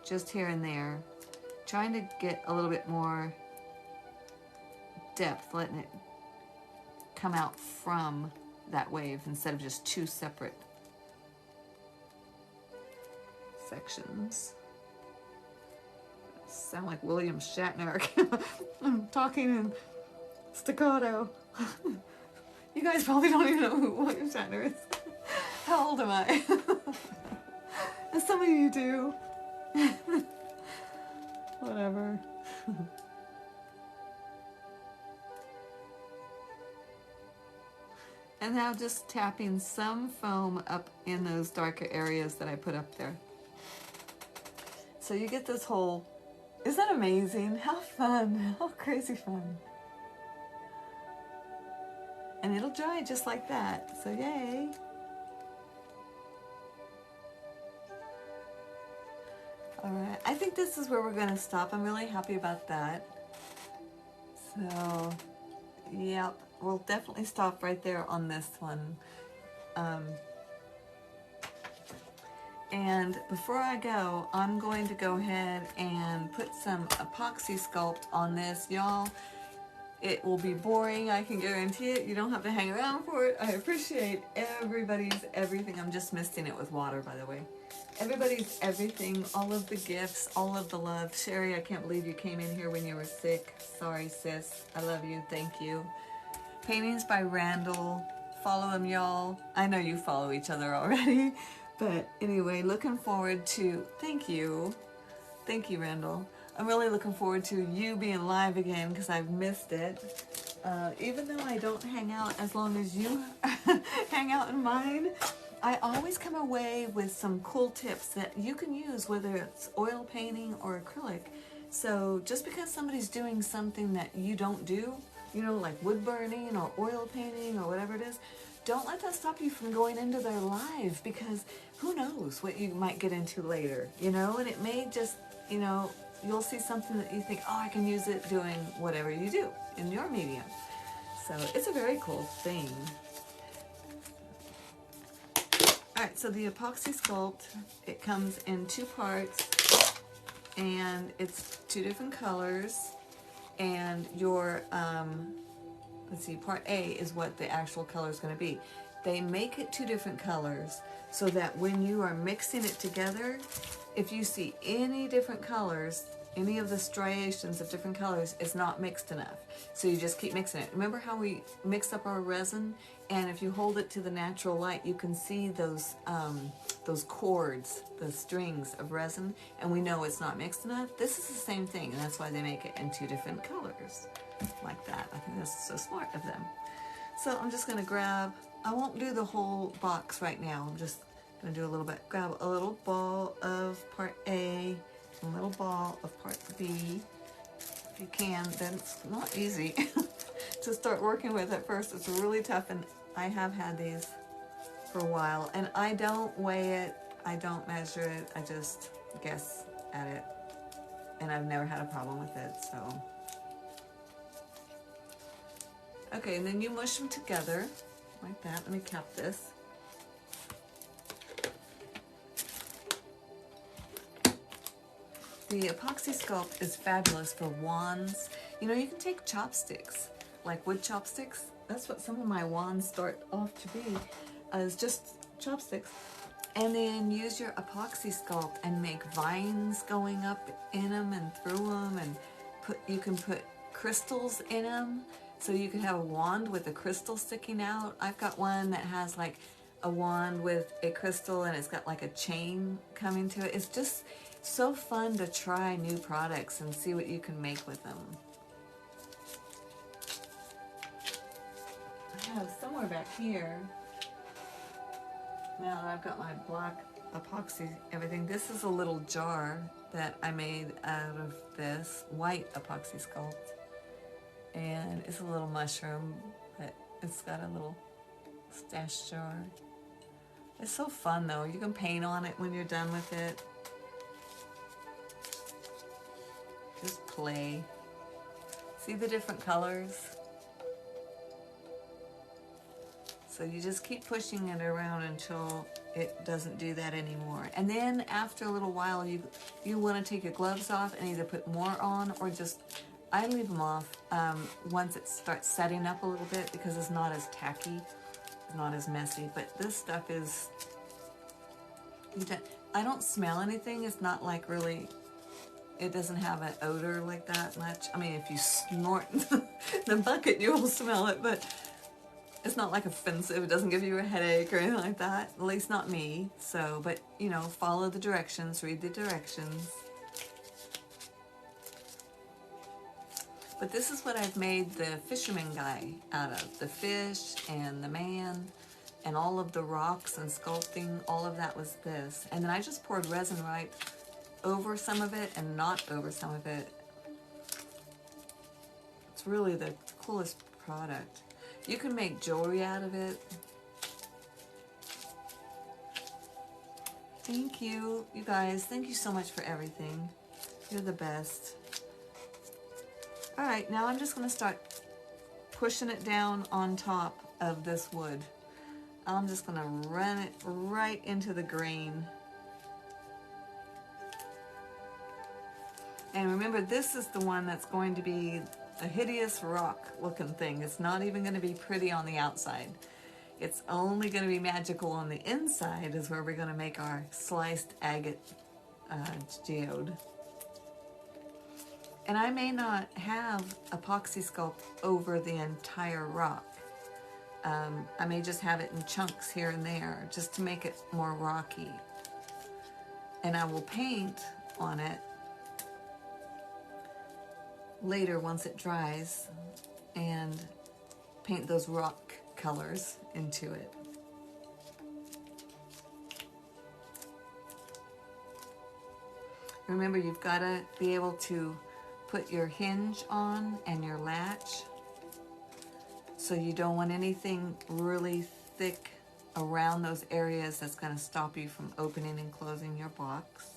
Just here and there. Trying to get a little bit more depth, letting it come out from that wave instead of just two separate sections. Sound like William Shatner. I'm talking in staccato. You guys probably don't even know who William Shatner is. How old am I? And some of you do. Whatever. And now just tapping some foam up in those darker areas that I put up there. So you get this whole, isn't that amazing? How fun, how crazy fun. And it'll dry just like that, so yay. All right, I think this is where we're gonna stop. I'm really happy about that. So, yep, we'll definitely stop right there on this one. And before I go, I'm going to go ahead and put some Apoxie Sculpt on this. Y'all, it will be boring, I can guarantee it. You don't have to hang around for it. I appreciate everybody's everything. I'm just misting it with water, by the way. Everybody's everything, all of the gifts, all of the love. Sherry, I can't believe you came in here when you were sick. Sorry, sis. I love you. Thank you. Paintings by Randall Follow them, y'all. I know you follow each other already. But anyway, looking forward to, thank you. Thank you, Randall. I'm really looking forward to you being live again because I've missed it. Even though I don't hang out as long as you hang out in mine, I always come away with some cool tips that you can use, whether it's oil painting or acrylic. So just because somebody's doing something that you don't do, you know, like wood burning or oil painting or whatever it is, don't let that stop you from going into their live, because who knows what you might get into later, you know, and it may just, you know, you'll see something that you think, oh, I can use it doing whatever you do in your medium. So it's a very cool thing. All right, so the Apoxie Sculpt, it comes in 2 parts, and it's 2 different colors. And your, let's see, part A is what the actual color is going to be. They make it 2 different colors so that when you are mixing it together, if you see any different colors, any of the striations of different colors, is not mixed enough. So you just keep mixing it. Remember how we mix up our resin? And if you hold it to the natural light, you can see those cords, the strings of resin, and we know it's not mixed enough. This is the same thing, and that's why they make it in 2 different colors, like that. I think that's so smart of them. So I'm just gonna grab, I won't do the whole box right now. I'm just gonna do a little bit. Grab a little ball of part A, a little ball of part B. If you can, then it's not easy to start working with at first. It's really tough, and I have had these for a while, and I don't weigh it, I don't measure it, I just guess at it, and I've never had a problem with it. So okay, and then you mush them together like that. Let me cap this. The Apoxie Sculpt is fabulous for wands. You know, you can take chopsticks, like wood chopsticks. That's what some of my wands start off to be, is just chopsticks. And then use your Apoxie Sculpt and make vines going up in them and through them, and you can put crystals in them. So you can have a wand with a crystal sticking out. I've got one that has like a wand with a crystal, and it's got like a chain coming to it. It's just so fun to try new products and see what you can make with them. I have somewhere back here, now that I've got my black epoxy everything, this is a little jar that I made out of this white Apoxie Sculpt. And it's a little mushroom, but it's got a little stash jar. It's so fun though. You can paint on it when you're done with it. Just play. See the different colors? So you just keep pushing it around until it doesn't do that anymore. And then after a little while, you want to take your gloves off and either put more on or just, I leave them off once it starts setting up a little bit, because it's not as tacky, it's not as messy. But this stuff is, I don't smell anything. It's not like really, it doesn't have an odor like that much. I mean, if you snort the bucket, you will smell it, but it's not like offensive. It doesn't give you a headache or anything like that. At least not me. So, but you know, follow the directions, read the directions. But this is what I've made the fisherman guy out of. The fish and the man and all of the rocks and sculpting, all of that was this. And then I just poured resin right over some of it and not over some of it. It's really the coolest product. You can make jewelry out of it. Thank you, you guys. Thank you so much for everything. You're the best. All right, now I'm just gonna start pushing it down on top of this wood. I'm just gonna run it right into the grain. And remember, this is the one that's going to be a hideous rock looking thing. It's not even going to be pretty on the outside. It's only going to be magical on the inside, is where we're going to make our sliced agate geode. And I may not have Apoxie Sculpt over the entire rock. I may just have it in chunks here and there just to make it more rocky. And I will paint on it later once it dries and paint those rock colors into it. Remember, you've got to be able to put your hinge on and your latch, so you don't want anything really thick around those areas that's going to stop you from opening and closing your box.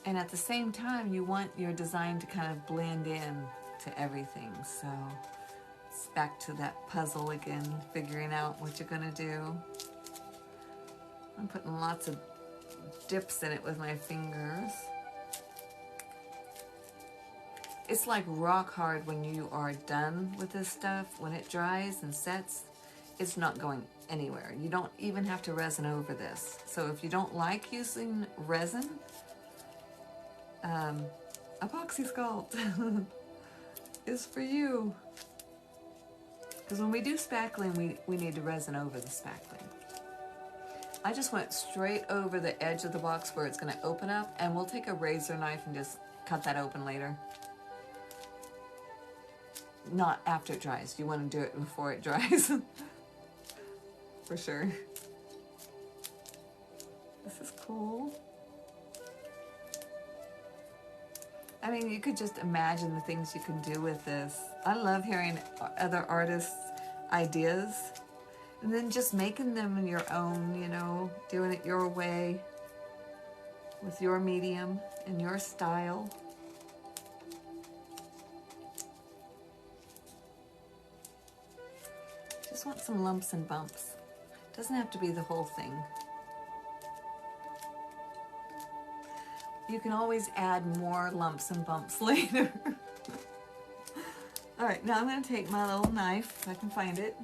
And at the same time, you want your design to kind of blend in to everything. So it's back to that puzzle again, figuring out what you're going to do. I'm putting lots of dips in it with my fingers. It's like rock hard when you are done with this stuff. When it dries and sets, it's not going anywhere. You don't even have to resin over this. So if you don't like using resin, Apoxie Sculpt is for you. Because when we do spackling, we need to resin over the spackling. I just went straight over the edge of the box where it's going to open up, and we'll take a razor knife and just cut that open later. Not after it dries. You want to do it before it dries. For sure. This is cool. I mean, you could just imagine the things you can do with this. I love hearing other artists' ideas. And then just making them in your own, you know, doing it your way, with your medium and your style. Just want some lumps and bumps. Doesn't have to be the whole thing. You can always add more lumps and bumps later. All right, now I'm going to take my little knife, if I can find it.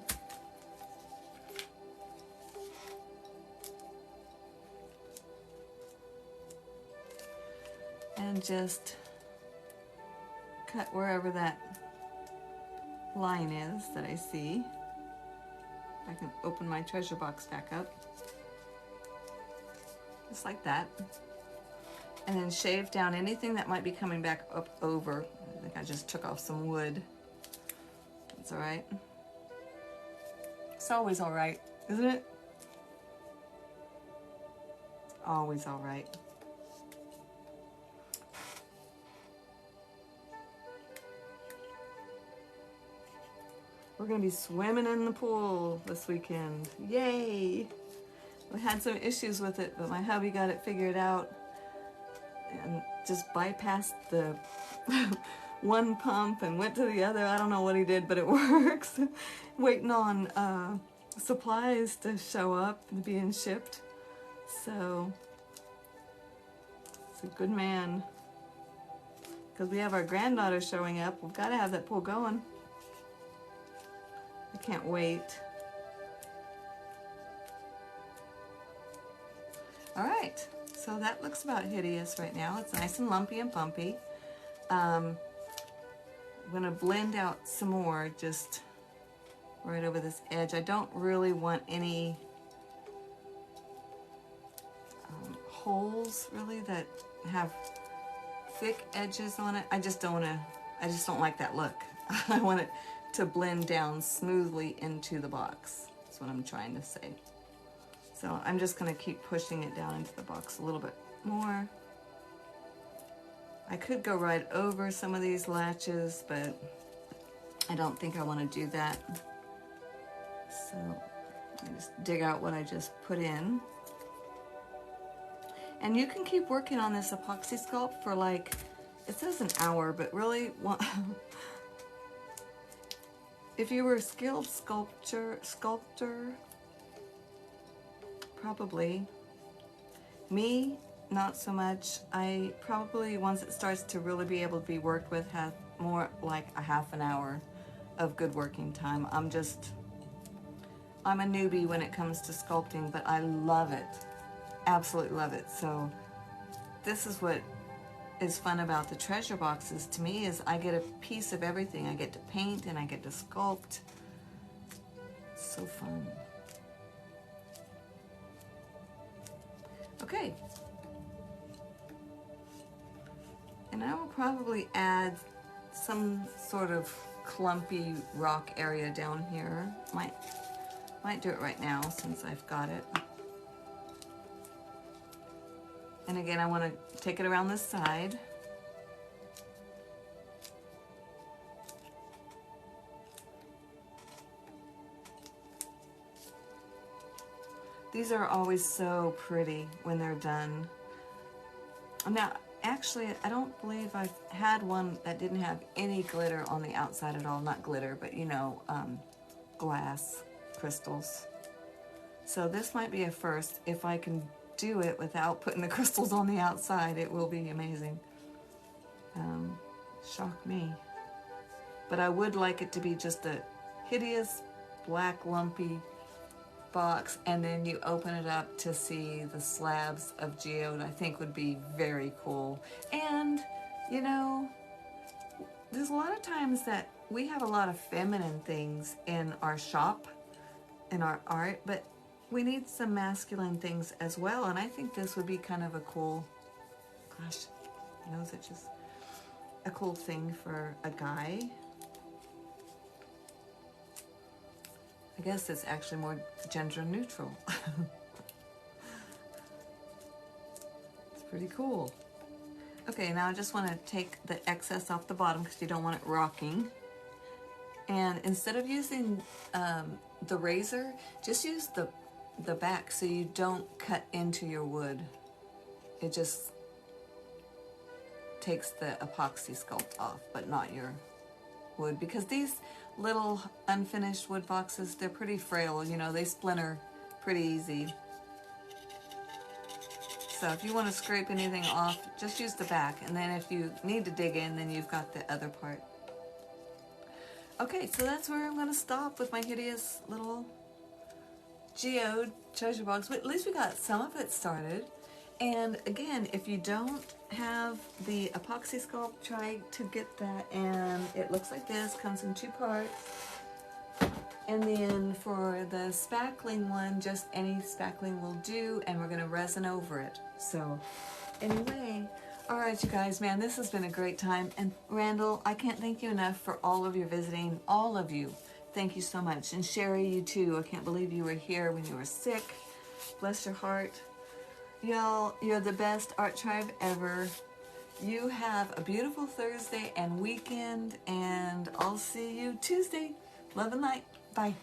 And just cut wherever that line is that I see. I can open my treasure box back up. Just like that. And then shave down anything that might be coming back up over. I think I just took off some wood. That's all right. It's always all right, isn't it? Always all right. We're gonna be swimming in the pool this weekend. Yay! We had some issues with it, but my hubby got it figured out and just bypassed the one pump and went to the other. I don't know what he did, but it works. Waiting on supplies to show up and being shipped. So, it's a good man. Because we have our granddaughter showing up. We've got to have that pool going. I can't wait. All right, so that looks about hideous right now. It's nice and lumpy and bumpy. I'm gonna blend out some more just right over this edge. I don't really want any holes really that have thick edges on it. I just don't like that look. I want it to blend down smoothly into the box. That's what I'm trying to say. So I'm just going to keep pushing it down into the box a little bit more. I could go right over some of these latches, but I don't think I want to do that. So let me just dig out what I just put in. And you can keep working on this epoxy sculpt for like, it says an hour, but really, if you were a skilled sculptor, probably. Me, not so much. I probably, once it starts to really be able to be worked with, have more like a half an hour of good working time. I'm a newbie when it comes to sculpting, but I love it. Absolutely love it. So this is what is fun about the treasure boxes to me is I get a piece of everything. I get to paint and I get to sculpt. It's so fun. Okay. And I will probably add some sort of clumpy rock area down here. Might do it right now since I've got it. And again, I want to take it around this side. These are always so pretty when they're done. Now, actually, I don't believe I've had one that didn't have any glitter on the outside at all. Not glitter, but you know, glass crystals. So this might be a first. If I can do it without putting the crystals on the outside, it will be amazing. Shock me. But I would like it to be just a hideous black lumpy box, and then you open it up to see the slabs of geode. I think would be very cool. And you know, there's a lot of times that we have a lot of feminine things in our shop, in our art, but we need some masculine things as well, and I think this would be kind of a cool, gosh, nose itches, a cool thing for a guy. I guess it's actually more gender neutral. It's pretty cool. Okay, now I just want to take the excess off the bottom because you don't want it rocking. And instead of using the razor, just use the back so you don't cut into your wood. It just takes the Apoxie Sculpt off, but not your wood, because these little unfinished wood boxes, they're pretty frail, you know, they splinter pretty easy. So if you want to scrape anything off, just use the back, and then if you need to dig in, then you've got the other part. Okay, so that's where I'm going to stop with my hideous little geode treasure box, but at least we got some of it started. And again, if you don't have the Apoxie Sculpt, try to get that, and it looks like this, comes in 2 parts. And then for the spackling one, just any spackling will do, and we're gonna resin over it. So anyway, all right, you guys, man, this has been a great time. And Randall, I can't thank you enough for all of your visiting, all of you. Thank you so much. And Sherry, you too. I can't believe you were here when you were sick. Bless your heart. Y'all, you're the best art tribe ever. You have a beautiful Thursday and weekend, and I'll see you Tuesday. Love and light. Bye.